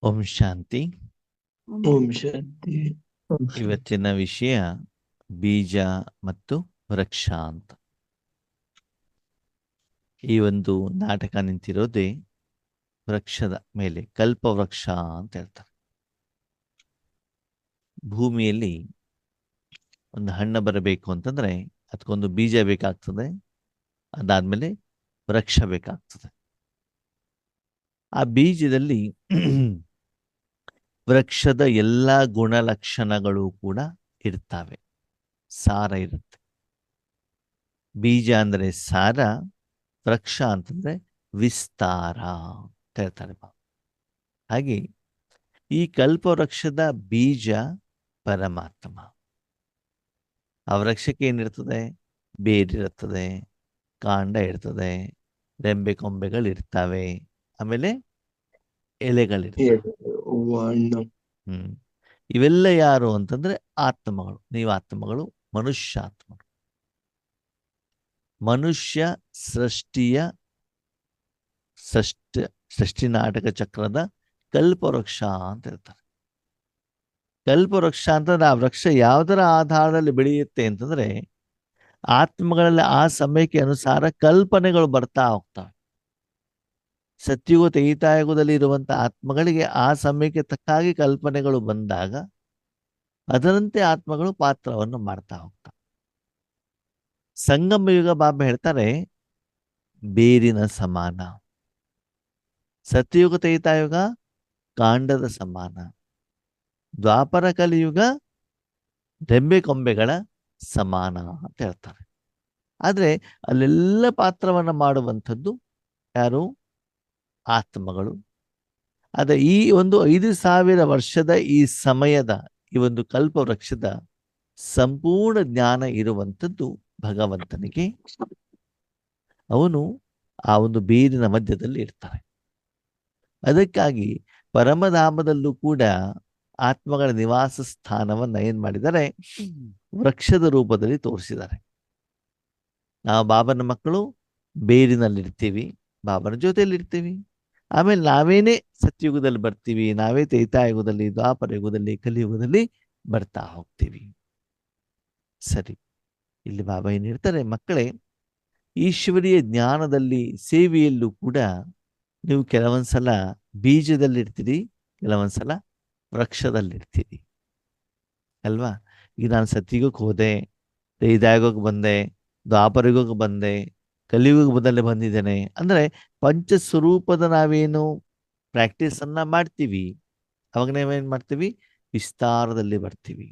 ಓಂ ಶಾಂತಿ. ಓಂ ಶಾಂತಿ. ಇವತ್ತಿನ ವಿಷಯ ಬೀಜ ಮತ್ತು ವೃಕ್ಷ ಅಂತ. ಈ ಒಂದು ನಾಟಕ ನಿಂತಿರೋದೇ ವೃಕ್ಷದ ಮೇಲೆ, ಕಲ್ಪವೃಕ್ಷ ಅಂತ ಹೇಳ್ತಾರೆ. ಭೂಮಿಯಲ್ಲಿ ಒಂದು ಹಣ್ಣು ಬರಬೇಕು ಅಂತಂದ್ರೆ ಅದಕ್ಕೊಂದು ಬೀಜ ಬೇಕಾಗ್ತದೆ, ಅದಾದ್ಮೇಲೆ ವೃಕ್ಷ ಬೇಕಾಗ್ತದೆ. ಆ ಬೀಜದಲ್ಲಿ ವೃಕ್ಷದ ಎಲ್ಲ ಗುಣಲಕ್ಷಣಗಳು ಕೂಡ ಇರ್ತವೆ. ಸಾರ ಇರುತ್ತೆ. ಬೀಜ ಅಂದರೆ ಸಾರ, ವೃಕ್ಷ ಅಂತಂದ್ರೆ ವಿಸ್ತಾರ ಅಂತ ಹೇಳ್ತಾರೆ. ಹಾಗೆ ಈ ಕಲ್ಪವೃಕ್ಷದ ಬೀಜ ಪರಮಾತ್ಮ. ಆ ವೃಕ್ಷಕ್ಕೆ ಏನಿರ್ತದೆ? ಬೇರಿರುತ್ತದೆ, ಕಾಂಡ ಇರ್ತದೆ, ರೆಂಬೆ ಕೊಂಬೆಗಳಿರ್ತವೆ, ಆಮೇಲೆ ಎಲೆಗಳಿರ್ತವೆ. ಇವೆಲ್ಲ ಯಾರು ಅಂತಂದ್ರೆ ಆತ್ಮಗಳು. ನೀವು ಆತ್ಮಗಳು, ಮನುಷ್ಯಾತ್ಮಗಳು. ಮನುಷ್ಯ ಸೃಷ್ಟಿ ನಾಟಕ ಚಕ್ರದ ಕಲ್ಪವೃಕ್ಷ ಅಂತ ಹೇಳ್ತಾರೆ. ಕಲ್ಪವೃಕ್ಷ ಅಂತಂದ್ರೆ ಆ ವೃಕ್ಷ ಯಾವುದರ ಆಧಾರದಲ್ಲಿ ಬೆಳೆಯುತ್ತೆ ಅಂತಂದ್ರೆ ಆತ್ಮಗಳಲ್ಲಿ ಆ ಸಮಯಕ್ಕೆ ಅನುಸಾರ ಕಲ್ಪನೆಗಳು ಬರ್ತಾ ಹೋಗ್ತವೆ. ಸತ್ಯುಗ ತ್ರೇತಾಯುಗದಲ್ಲಿ ಇರುವಂತ ಆತ್ಮಗಳಿಗೆ ಆ ಸಮಯಕ್ಕೆ ತಕ್ಕಾಗಿ ಕಲ್ಪನೆಗಳು ಬಂದಾಗ ಅದರಂತೆ ಆತ್ಮಗಳು ಪಾತ್ರವನ್ನು ಮಾಡ್ತಾ ಹೋಗ್ತವೆ. ಸಂಗಮ ಯುಗ ಬಾಬಾ ಹೇಳ್ತಾರೆ ಬೇರಿನ ಸಮಾನ, ಸತ್ಯಯುಗ ತ್ರೇತಾಯುಗ ಕಾಂಡದ ಸಮಾನ, ದ್ವಾಪರ ಕಲಿಯುಗ ರೆಂಬೆ ಕೊಂಬೆಗಳ ಸಮಾನ ಅಂತ ಹೇಳ್ತಾರೆ. ಆದ್ರೆ ಅಲ್ಲೆಲ್ಲ ಪಾತ್ರವನ್ನ ಮಾಡುವಂಥದ್ದು ಯಾರು? ಆತ್ಮಗಳು. ಆದ್ರೆ ಈ ಒಂದು 5,000 ವರ್ಷದ ಈ ಸಮಯದ ಈ ಒಂದು ಕಲ್ಪವೃಕ್ಷದ ಸಂಪೂರ್ಣ ಜ್ಞಾನ ಇರುವಂಥದ್ದು ಭಗವಂತನಿಗೆ. ಅವನು ಆ ಒಂದು ಬೇರಿನ ಮಧ್ಯದಲ್ಲಿ ಇರ್ತಾರೆ. ಅದಕ್ಕಾಗಿ ಪರಮಧಾಮದಲ್ಲೂ ಕೂಡ ಆತ್ಮಗಳ ನಿವಾಸ ಸ್ಥಾನವನ್ನ ಏನ್ ಮಾಡಿದ್ದಾರೆ? ವೃಕ್ಷದ ರೂಪದಲ್ಲಿ ತೋರಿಸಿದ್ದಾರೆ. ನಾವು ಬಾಬನ ಮಕ್ಕಳು ಬೇರಿನಲ್ಲಿರ್ತೀವಿ, ಬಾಬನ ಜೊತೆಯಲ್ಲಿ ಇರ್ತೀವಿ. ಆಮೇಲೆ ನಾವೇನೇ ಸತ್ಯುಗದಲ್ಲಿ ಬರ್ತೀವಿ, ನಾವೇ ತ್ರೇತಾಯುಗದಲ್ಲಿ, ದ್ವಾಪರ ಯುಗದಲ್ಲಿ, ಕಲಿಯುಗದಲ್ಲಿ ಬರ್ತಾ ಹೋಗ್ತೀವಿ. ಸರಿ, ಇಲ್ಲಿ ಬಾಬಾ ಏನ್ ಹೇಳ್ತಾರೆ? ಮಕ್ಕಳೇ, ಈಶ್ವರೀಯ ಜ್ಞಾನದಲ್ಲಿ ಸೇವೆಯಲ್ಲೂ ಕೂಡ ನೀವು ಕೆಲವೊಂದ್ಸಲ ಬೀಜದಲ್ಲಿರ್ತೀರಿ, ಕೆಲವೊಂದ್ಸಲ ವೃಕ್ಷದಲ್ಲಿರ್ತೀರಿ ಅಲ್ವಾ? ಈಗ ನಾನು ಸತ್ಯುಗಕ್ಕೆ ಹೋದೆ, ತ್ರೇತಾಯುಗಕ್ಕೆ ಬಂದೆ, ದ್ವಾಪರಯುಗಕ್ಕೆ ಬಂದೆ, ಕಲಿಯುಗದಲ್ಲಿ ಬಂದಿದ್ದೇನೆ ಅಂದ್ರೆ ಪಂಚಸ್ವರೂಪದ ನಾವೇನು ಪ್ರಾಕ್ಟೀಸ್ ಅನ್ನ ಮಾಡ್ತೀವಿ, ಅವಾಗ ನಾವೇನ್ ಮಾಡ್ತೀವಿ? ವಿಸ್ತಾರದಲ್ಲಿ ಬರ್ತೀವಿ.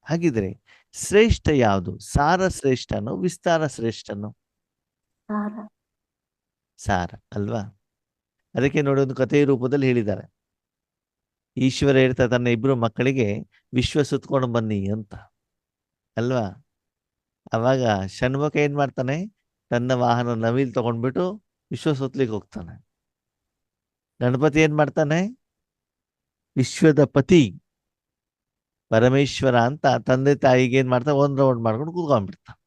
ಹಾಗಿದ್ರೆ ಶ್ರೇಷ್ಠ ಯಾವುದು? ಸಾರ ಶ್ರೇಷ್ಠನೋ ವಿಸ್ತಾರ ಶ್ರೇಷ್ಠನೋ? ಸಾರ ಅಲ್ವಾ? ಅದಕ್ಕೆ ನೋಡಿ, ಒಂದು ಕಥೆಯ ರೂಪದಲ್ಲಿ ಹೇಳಿದ್ದಾರೆ. ಈಶ್ವರ ಹೇಳ್ತಾ ತನ್ನ 2 ಮಕ್ಕಳಿಗೆ ವಿಶ್ವ ಸುತ್ಕೊಂಡು ಬನ್ನಿ ಅಂತ ಅಲ್ವಾ? ಅವಾಗ ಷಣ್ಮುಖ ಏನ್ ಮಾಡ್ತಾನೆ? ತನ್ನ ವಾಹನ ನವಿಲ್ ತಗೊಂಡ್ಬಿಟ್ಟು ವಿಶ್ವ ಸುತ್ತಲಿಕ್ಕೆ ಹೋಗ್ತಾನೆ. ಗಣಪತಿ ಏನ್ ಮಾಡ್ತಾನೆ? ವಿಶ್ವದ ಪತಿ ಪರಮೇಶ್ವರ ಅಂತ ತಂದೆ ತಾಯಿಗೆ ಏನ್ ಮಾಡ್ತಾನೆ? 1 ರೌಂಡ್ ಮಾಡ್ಕೊಂಡು ಕೂತ್ಕೊಂಡ್ಬಿಡ್ತಾನೆ.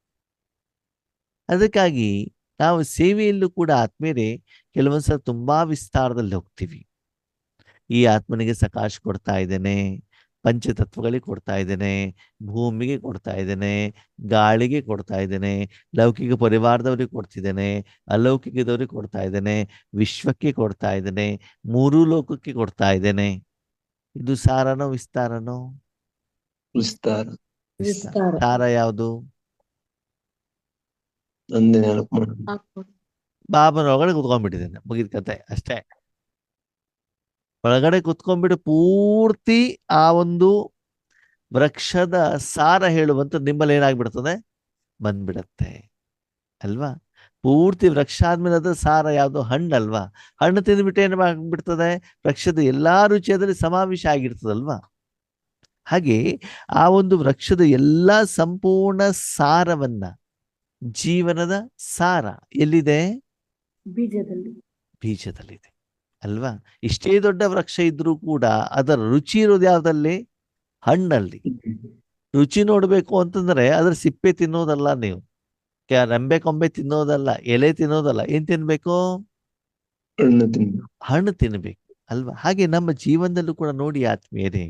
ಅದಕ್ಕಾಗಿ ನಾವು ಸೇವೆಯಲ್ಲೂ ಕೂಡ ಆತ್ಮೀಯರೇ ಕೆಲವೊಂದ್ಸಲ ತುಂಬಾ ವಿಸ್ತಾರದಲ್ಲಿ ಹೋಗ್ತೀವಿ. ಈ ಆತ್ಮನಿಗೆ ಸಕಾಶ ಕೊಡ್ತಾ ಇದ್ದೇನೆ, ಪಂಚತತ್ವಗಳಿಗೆ ಕೊಡ್ತಾ ಇದ್ದೇನೆ, ಭೂಮಿಗೆ ಕೊಡ್ತಾ ಇದ್ದೇನೆ, ಗಾಳಿಗೆ ಕೊಡ್ತಾ ಇದ್ದೇನೆ, ಲೌಕಿಕ ಪರಿವಾರದವ್ರಿಗೆ ಕೊಡ್ತಿದ್ದೇನೆ, ಅಲೌಕಿಕದವ್ರಿಗೆ ಕೊಡ್ತಾ ಇದ್ದೇನೆ, ವಿಶ್ವಕ್ಕೆ ಕೊಡ್ತಾ ಇದ್ದೇನೆ, 3 ಲೋಕಕ್ಕೆ ಕೊಡ್ತಾ ಇದ್ದೇನೆ. ಇದು ಸಾರನೋ ವಿಸ್ತಾರನೋ? ವಿಸ್ತಾರ. ಸಾರ ಯಾವುದು? ಬಾಬನ ಒಳಗಡೆ ಕುತ್ಕೊಂಡ್ಬಿಟ್ಟಿದ್ದೇನೆ, ಮುಗಿದ ಕತೆ ಅಷ್ಟೇ. ಒಳಗಡೆ ಕುತ್ಕೊಂಡ್ಬಿಟ್ಟು ಪೂರ್ತಿ ಆ ಒಂದು ವೃಕ್ಷದ ಸಾರ ಹೇಳುವಂತ ನಿಮ್ಮಲ್ಲಿ ಏನಾಗ್ಬಿಡ್ತದೆ? ಬಂದ್ಬಿಡತ್ತೆ ಅಲ್ವಾ? ಪೂರ್ತಿ ವೃಕ್ಷ ಆದ್ಮೇಲೆ ಅದು ಸಾರ ಯಾವುದು? ಹಣ್ಣಲ್ವಾ? ಹಣ್ಣು ತಿಂದ್ಬಿಟ್ಟು ಏನು ಆಗ್ಬಿಡ್ತದೆ? ವೃಕ್ಷದ ಎಲ್ಲಾ ರುಚಿಯದಲ್ಲಿ ಸಮಾವೇಶ ಆಗಿರ್ತದಲ್ವಾ? ಹಾಗೆ ಆ ಒಂದು ವೃಕ್ಷದ ಎಲ್ಲಾ ಸಂಪೂರ್ಣ ಸಾರವನ್ನ, ಜೀವನದ ಸಾರ ಎಲ್ಲಿದೆ? ಬೀಜದಲ್ಲಿದೆ ಅಲ್ವಾ? ಇಷ್ಟೇ ದೊಡ್ಡ ವೃಕ್ಷ ಇದ್ರೂ ಕೂಡ ಅದರ ರುಚಿ ಇರೋದು ಯಾವ್ದಲ್ಲಿ? ಹಣ್ಣಲ್ಲಿ. ರುಚಿ ನೋಡ್ಬೇಕು ಅಂತಂದ್ರೆ ಅದ್ರ ಸಿಪ್ಪೆ ತಿನ್ನೋದಲ್ಲ, ನೀವು ರೆಂಬೆ ಕೊಂಬೆ ತಿನ್ನೋದಲ್ಲ, ಎಲೆ ತಿನ್ನೋದಲ್ಲ. ಏನ್ ತಿನ್ಬೇಕು? ಹಣ್ಣು ತಿನ್ಬೇಕು. ಹಣ್ಣು ತಿನ್ಬೇಕು ಅಲ್ವಾ? ಹಾಗೆ ನಮ್ಮ ಜೀವನದಲ್ಲೂ ಕೂಡ ನೋಡಿ ಆತ್ಮೀಯರೇ,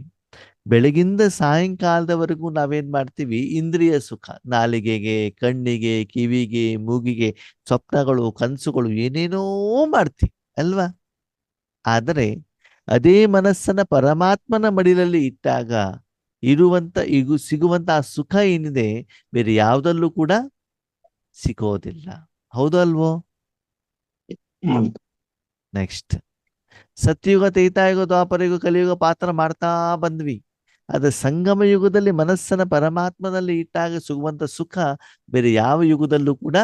ಬೆಳಗಿಂದ ಸಾಯಂಕಾಲದವರೆಗೂ ನಾವೇನ್ ಮಾಡ್ತೀವಿ? ಇಂದ್ರಿಯ ಸುಖ, ನಾಲಿಗೆಗೆ, ಕಣ್ಣಿಗೆ, ಕಿವಿಗೆ, ಮೂಗಿಗೆ, ಸ್ವಪ್ನಗಳು, ಕನಸುಗಳು, ಏನೇನೋ ಮಾಡ್ತೀವಿ ಅಲ್ವಾ? ಆದರೆ ಅದೇ ಮನಸ್ಸನ್ನ ಪರಮಾತ್ಮನ ಮಡಿಲಲ್ಲಿ ಇಟ್ಟಾಗ ಸಿಗುವಂತ ಆ ಸುಖ ಏನಿದೆ, ಬೇರೆ ಯಾವುದಲ್ಲೂ ಕೂಡ ಸಿಗೋದಿಲ್ಲ. ಹೌದು ಅಲ್ವೋ? ಹೌದು. ನೆಕ್ಸ್ಟ್, ಸತ್ಯಯುಗ, ತ್ರೇತಾಯುಗ, ದ್ವಾಪರಯುಗ, ಕಲಿಯುಗ ಪಾತ್ರ ಮಾಡ್ತಾ ಬಂದ್ವಿ. ಆದ್ರೆ ಸಂಗಮ ಯುಗದಲ್ಲಿ ಮನಸ್ಸನ್ನ ಪರಮಾತ್ಮನಲ್ಲಿ ಇಟ್ಟಾಗ ಸಿಗುವಂತ ಸುಖ ಬೇರೆ ಯಾವ ಯುಗದಲ್ಲೂ ಕೂಡ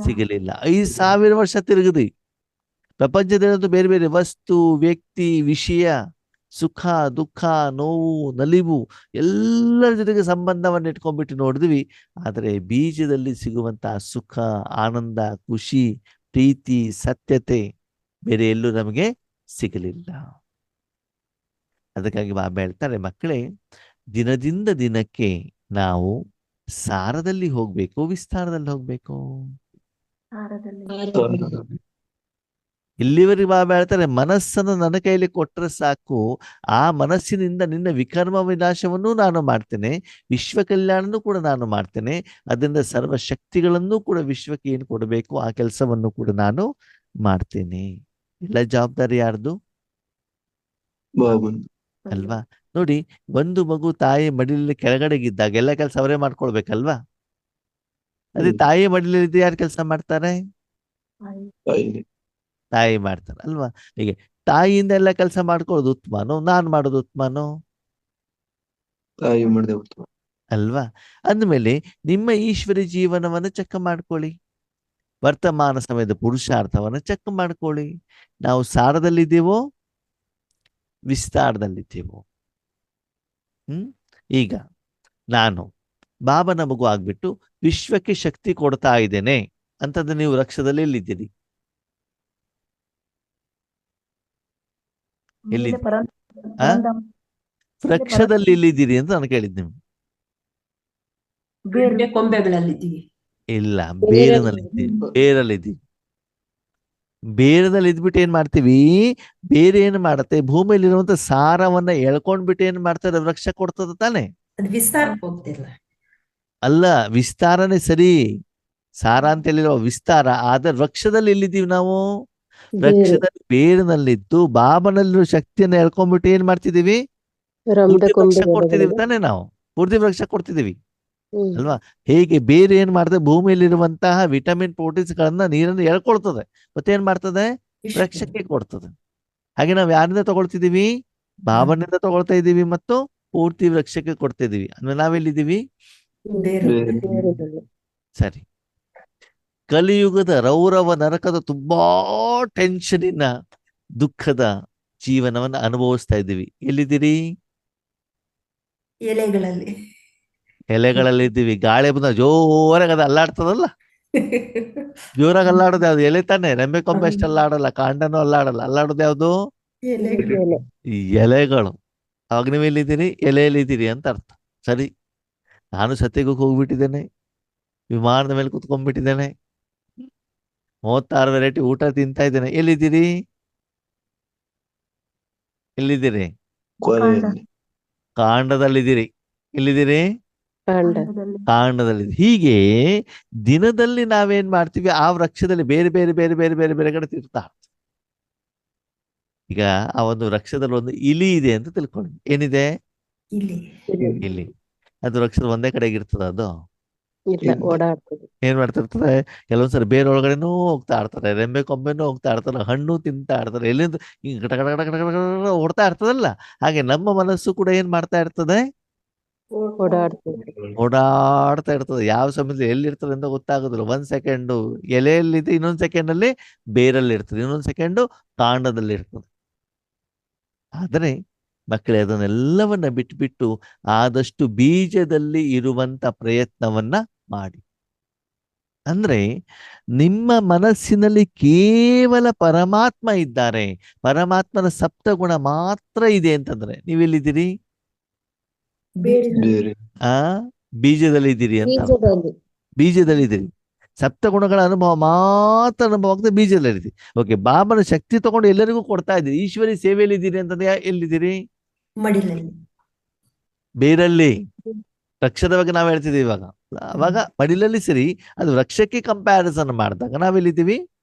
ಸಿಗಲಿಲ್ಲ. 5,000 ವರ್ಷ ತಿರುಗಿದ್ವಿ. ಪ್ರಪಂಚದಲ್ಲಿರೋದು ಬೇರೆ ಬೇರೆ ವಸ್ತು, ವ್ಯಕ್ತಿ, ವಿಷಯ, ಸುಖ, ದುಃಖ, ನೋವು, ನಲಿವು, ಎಲ್ಲರ ಜೊತೆಗೆ ಸಂಬಂಧವನ್ನು ಇಟ್ಕೊಂಡ್ಬಿಟ್ಟು ನೋಡಿದ್ವಿ. ಆದರೆ ಬೀಜದಲ್ಲಿ ಸಿಗುವಂತಹ ಸುಖ, ಆನಂದ, ಖುಷಿ, ಪ್ರೀತಿ, ಸತ್ಯತೆ ಬೇರೆ ಎಲ್ಲೂ ನಮಗೆ ಸಿಗಲಿಲ್ಲ. ಅದಕ್ಕಾಗಿ ಬಾಬಾ ಹೇಳ್ತಾರೆ, ಮಕ್ಕಳೇ, ದಿನದಿಂದ ದಿನಕ್ಕೆ ನಾವು ಸಾರದಲ್ಲಿ ಹೋಗ್ಬೇಕು, ವಿಸ್ತಾರದಲ್ಲಿ ಹೋಗ್ಬೇಕು. ಇಲ್ಲಿವರೆಗೆ ಬಾಬಾ ಹೇಳ್ತಾರೆ, ಮನಸ್ಸನ್ನು ನನ್ನ ಕೈಲಿ ಕೊಟ್ಟರೆ ಸಾಕು, ಆ ಮನಸ್ಸಿನಿಂದ ನಿನ್ನ ವಿಕರ್ಮ ವಿನಾಶವನ್ನು ನಾನು ಮಾಡ್ತೇನೆ, ವಿಶ್ವ ಕಲ್ಯಾಣನೂ ಕೂಡ ನಾನು ಮಾಡ್ತೇನೆ, ಅದರಿಂದ ಸರ್ವ ಶಕ್ತಿಗಳನ್ನು ಕೂಡ ವಿಶ್ವಕ್ಕೆ ಏನು ಕೊಡಬೇಕು ಆ ಕೆಲಸವನ್ನು ಕೂಡ ನಾನು ಮಾಡ್ತೇನೆ. ಎಲ್ಲ ಜವಾಬ್ದಾರಿ ಯಾರ್ದು? ಬಾಬನ್. ಅಲ್ವಾ? ನೋಡಿ, ಒಂದು ಮಗು ತಾಯಿ ಮಡಿಲಲ್ಲಿ ಕೆಳಗಡೆಗಿದ್ದಾಗ ಎಲ್ಲ ಕೆಲಸ ಅವರೇ ಮಾಡ್ಕೊಳ್ಬೇಕಲ್ವಾ? ಅದೇ ತಾಯಿ ಮಡಿಲಲ್ಲಿ ಯಾರು ಕೆಲಸ ಮಾಡ್ತಾರೆ? ತಾಯಿನೇ. ತಾಯಿ ಮಾಡ್ತಾರೆ ಅಲ್ವಾ? ಹೀಗೆ ತಾಯಿಯಿಂದ ಎಲ್ಲ ಕೆಲಸ ಮಾಡ್ಕೊಳ್ಳೋದು ಉತ್ತಮನೋ, ನಾನ್ ಮಾಡೋದು ಉತ್ತಮನೋ? ತಾಯಿ ಮಾಡಿದೆ ಉತ್ತಮ. ಅಲ್ವಾ? ಅಂದಮೇಲೆ ನಿಮ್ಮ ಈಶ್ವರಿ ಜೀವನವನ್ನು ಚೆಕ್ ಮಾಡ್ಕೊಳ್ಳಿ, ವರ್ತಮಾನ ಸಮಯದ ಪುರುಷಾರ್ಥವನ್ನು ಚೆಕ್ ಮಾಡ್ಕೊಳ್ಳಿ. ನಾವು ಸಾರದಲ್ಲಿದ್ದೀವೋ, ವಿಸ್ತಾರದಲ್ಲಿದ್ದೀವೋ? ಈಗ ನಾನು ಬಾಬನ ಮಗು ಆಗ್ಬಿಟ್ಟು ವಿಶ್ವಕ್ಕೆ ಶಕ್ತಿ ಕೊಡ್ತಾ ಇದ್ದೇನೆ ಅಂತಂದ್ರೆ ನೀವು ವೃಕ್ಷದಲ್ಲಿ ಎಲ್ಲಿದ್ದೀರಿ? ಎಲ್ಲಿ ವೃಕ್ಷದಲ್ಲಿ ಎಲ್ಲಿದ್ದೀರಿ ಅಂತ ನಾನು ಕೇಳಿದ್ ನಿಮ್ಗೆ. ಕೊಂಬೆಗಳಲ್ಲಿದ್ದೀವಿ. ಇಲ್ಲ, ಬೇರಿನಲ್ಲಿದ್ದೀವಿ. ಬೇರಲ್ಲಿದ್ದೀವಿ. ಬೇರದಲ್ಲಿ ಇದ್ಬಿಟ್ಟು ಏನ್ ಮಾಡ್ತೀವಿ? ಬೇರೆ ಏನ್ ಮಾಡತ್ತೆ? ಭೂಮಿಯಲ್ಲಿರುವಂತ ಸಾರವನ್ನ ಎಳ್ಕೊಂಡ್ಬಿಟ್ಟು ಏನ್ ಮಾಡ್ತಾರೆ? ವೃಕ್ಷ ಕೊಡ್ತದ ತಾನೆ? ವಿಸ್ತಾರಕ್ಕೆ ಹೋಗ್ತಿಲ್ಲ. ಅಲ್ಲ, ವಿಸ್ತಾರನೇ ಸರಿ, ಸಾರ ಅಂತ ಹೇಳಿರೋ ವಿಸ್ತಾರ. ಆದ್ರೆ ವೃಕ್ಷದಲ್ಲಿ ಎಲ್ಲಿದ್ದೀವಿ ನಾವು? ವೃಕ್ಷದಲ್ಲಿ ಬೇರಿನಲ್ಲಿದ್ದು ಬಾಬನಲ್ಲಿರೋ ಶಕ್ತಿಯನ್ನ ಎಳ್ಕೊಂಡ್ಬಿಟ್ಟು ಏನ್ ಮಾಡ್ತಿದೀವಿ? ಪೂರ್ತಿ ವೃಕ್ಷ ಕೊಡ್ತಿದೀವಿ ತಾನೆ ನಾವು? ಪೂರ್ತಿ ವೃಕ್ಷ ಕೊಡ್ತಿದೀವಿ ಅಲ್ವಾ? ಹೇಗೆ ಬೇರೆ ಏನ್ ಮಾಡ್ತದೆ? ಭೂಮಿಯಲ್ಲಿರುವಂತಹ ವಿಟಮಿನ್, ಪ್ರೋಟೀನ್ಸ್ ಗಳನ್ನ ನೀರನ್ನು ಎಳ್ಕೊಳ್ತದೆ, ಮತ್ತೇನ್ ಮಾಡ್ತದೆ? ವೃಕ್ಷಕ್ಕೆ ಕೊಡ್ತದೆ. ಹಾಗೆ ನಾವ್ ಯಾರಿಂದ ತಗೊಳ್ತಿದೀವಿ? ಬಾಬನಿಂದ ತಗೊಳ್ತಾ ಇದೀವಿ ಮತ್ತು ಪೂರ್ತಿ ವೃಕ್ಷಕ್ಕೆ ಕೊಡ್ತಾ ಇದೀವಿ. ಅಂದ್ರೆ ನಾವೆಲ್ಲಿದ್ದೀವಿ? ಸರಿ. ಕಲಿಯುಗದ ರೌರವ ನರಕದ ತುಂಬಾ ಟೆನ್ಷನಿನ ದುಃಖದ ಜೀವನವನ್ನ ಅನುಭವಿಸ್ತಾ ಇದ್ದೀವಿ. ಎಲ್ಲಿದ್ದೀರಿ? ಎಲೆಗಳಲ್ಲಿ. ಎಲೆಗಳಲ್ಲಿ ಇದ್ದೀವಿ. ಗಾಳಿ ಬಂದ ಜೋರಾಗ ಅದು ಅಲ್ಲಾಡ್ತದಲ್ಲ, ಜೋರಾಗಿ ಅಲ್ಲಾಡೋದು ಯಾವ್ದು? ಎಲೆ ತಾನೆ. ರೆಂಬೆ ಕೊಂಬೆ ಅಷ್ಟು ಅಲ್ಲಾಡಲ್ಲ, ಕಾಂಡನೂ ಅಲ್ಲಾಡಲ್ಲ. ಅಲ್ಲಾಡೋದು ಯಾವ್ದು? ಈ ಎಲೆಗಳು. ಅವಾಗ ನೀವು ಎಲ್ಲಿದ್ದೀರಿ? ಎಲೆಯಲ್ಲಿದ್ದೀರಿ ಅಂತ ಅರ್ಥ. ಸರಿ, ನಾನು ಸತ್ಯಕ್ಕೆ ಹೋಗ್ಬಿಟ್ಟಿದ್ದೇನೆ, ವಿಮಾನದ ಮೇಲೆ ಕುತ್ಕೊಂಡ್ಬಿಟ್ಟಿದ್ದೇನೆ, 36 ವೆರೈಟಿ ಊಟ ತಿಂತಾ ಇದ್ದೇನೆ. ಎಲ್ಲಿದ್ದೀರಿ? ಎಲ್ಲಿದ್ದೀರಿ? ಕಾಂಡದಲ್ಲಿದ್ದೀರಿ. ಎಲ್ಲಿದ್ದೀರಿ? ಕಾಂಡದಲ್ಲಿದ್ದೀರಿ. ಹೀಗೆ ದಿನದಲ್ಲಿ ನಾವೇನ್ ಮಾಡ್ತೀವಿ? ಆ ವೃಕ್ಷದಲ್ಲಿ ಬೇರೆ ಬೇರೆ ಬೇರೆ ಬೇರೆ ಬೇರೆ ಬೇರೆ ಕಡೆ ತಿರ್ತಾ. ಈಗ ಆ ಒಂದು ವೃಕ್ಷದಲ್ಲಿ ಒಂದು ಇಲಿ ಇದೆ ಅಂತ ತಿಳ್ಕೊಳ್ಳಿ. ಏನಿದೆ? ಇಲಿ. ಅದು ವೃಕ್ಷದ ಒಂದೇ ಕಡೆಗೆ ಇರ್ತದ? ಅದು ಏನ್ ಮಾಡ್ತಿರ್ತದೆ? ಕೆಲವೊಂದ್ಸರಿ ಬೇರೆ ಒಳಗಡೆನೂ ಹೋಗ್ತಾ ಇರ್ತಾರೆ, ರೆಂಬೆ ಕೊಂಬೆನೂ ಹೋಗ್ತಾ ಇರ್ತಾರೆ, ಹಣ್ಣು ತಿಂತಾ ಇರ್ತಾರೆ, ಎಲ್ಲಿಂದ ಹಿಂಗ್ ಗಟ ಗಟ ಗಟ ಗಟ ಗಟ ಓಡ್ತಾ ಇರ್ತದಲ್ಲ. ಹಾಗೆ ನಮ್ಮ ಮನಸ್ಸು ಕೂಡ ಏನ್ ಮಾಡ್ತಾ ಇರ್ತದೆ? ಓಡಾಡ್ತಾ ಇರ್ತದೆ. ಯಾವ ಸಮಯದಲ್ಲಿ ಎಲ್ಲಿರ್ತದೆ ಅಂತ ಗೊತ್ತಾಗೋದಿಲ್ಲ. 1 ಸೆಕೆಂಡು ಎಲೆಯಲ್ಲಿದೆ, ಇನ್ನೊಂದ್ ಸೆಕೆಂಡ್ ಅಲ್ಲಿ ಬೇರಲ್ಲಿ ಇರ್ತದೆ, ಇನ್ನೊಂದ್ ಸೆಕೆಂಡು ಕಾಂಡದಲ್ಲಿ ಇರ್ತದೆ. ಆದರೆ ಮಕ್ಕಳೇ, ಅದನ್ನೆಲ್ಲವನ್ನ ಬಿಟ್ಬಿಟ್ಟು ಆದಷ್ಟು ಬೀಜದಲ್ಲಿ ಇರುವಂತ ಪ್ರಯತ್ನವನ್ನ ಮಾಡಿ. ಅಂದ್ರೆ ನಿಮ್ಮ ಮನಸ್ಸಿನಲ್ಲಿ ಕೇವಲ ಪರಮಾತ್ಮ ಇದ್ದಾರೆ, ಪರಮಾತ್ಮನ ಸಪ್ತಗುಣ ಮಾತ್ರ ಇದೆ ಅಂತಂದ್ರೆ ನೀವೆಲ್ಲಿದ್ದೀರಿ? ಬೀಜದಲ್ಲಿ ಇದ್ದೀರಿ ಅಂತ. ಬೀಜದಲ್ಲಿ ಇದ್ದೀರಿ. ಸಪ್ತಗುಣಗಳ ಅನುಭವ ಮಾತ್ರ ಅನುಭವ ಆಗ್ತದೆ ಬೀಜದಲ್ಲಿದೆ. ಓಕೆ, ಬಾಬನ ಶಕ್ತಿ ತಗೊಂಡು ಎಲ್ಲರಿಗೂ ಕೊಡ್ತಾ ಇದ್ದೀರಿ. ಈಶ್ವರಿ ಸೇವೆಯಲ್ಲಿ ಇದ್ದೀರಿ ಅಂತಂದ್ರೆ ಎಲ್ಲಿದ್ದೀರಿ? ಮಡಿಲಲ್ಲಿ. ಬೇರಲ್ಲಿ. ವೃಕ್ಷದ ಬಗ್ಗೆ ನಾವು ಹೇಳ್ತಿದ್ದೀವಿ ಇವಾಗ. ಅವಾಗ ಮಡಿಲಲ್ಲಿ ಸರಿ, ಅದು ವೃಕ್ಷಕ್ಕೆ ಕಂಪ್ಯಾರಿಸನ್ ಮಾಡಿದಾಗ ನಾವೆಲ್ಲಿದ್ದೀವಿ?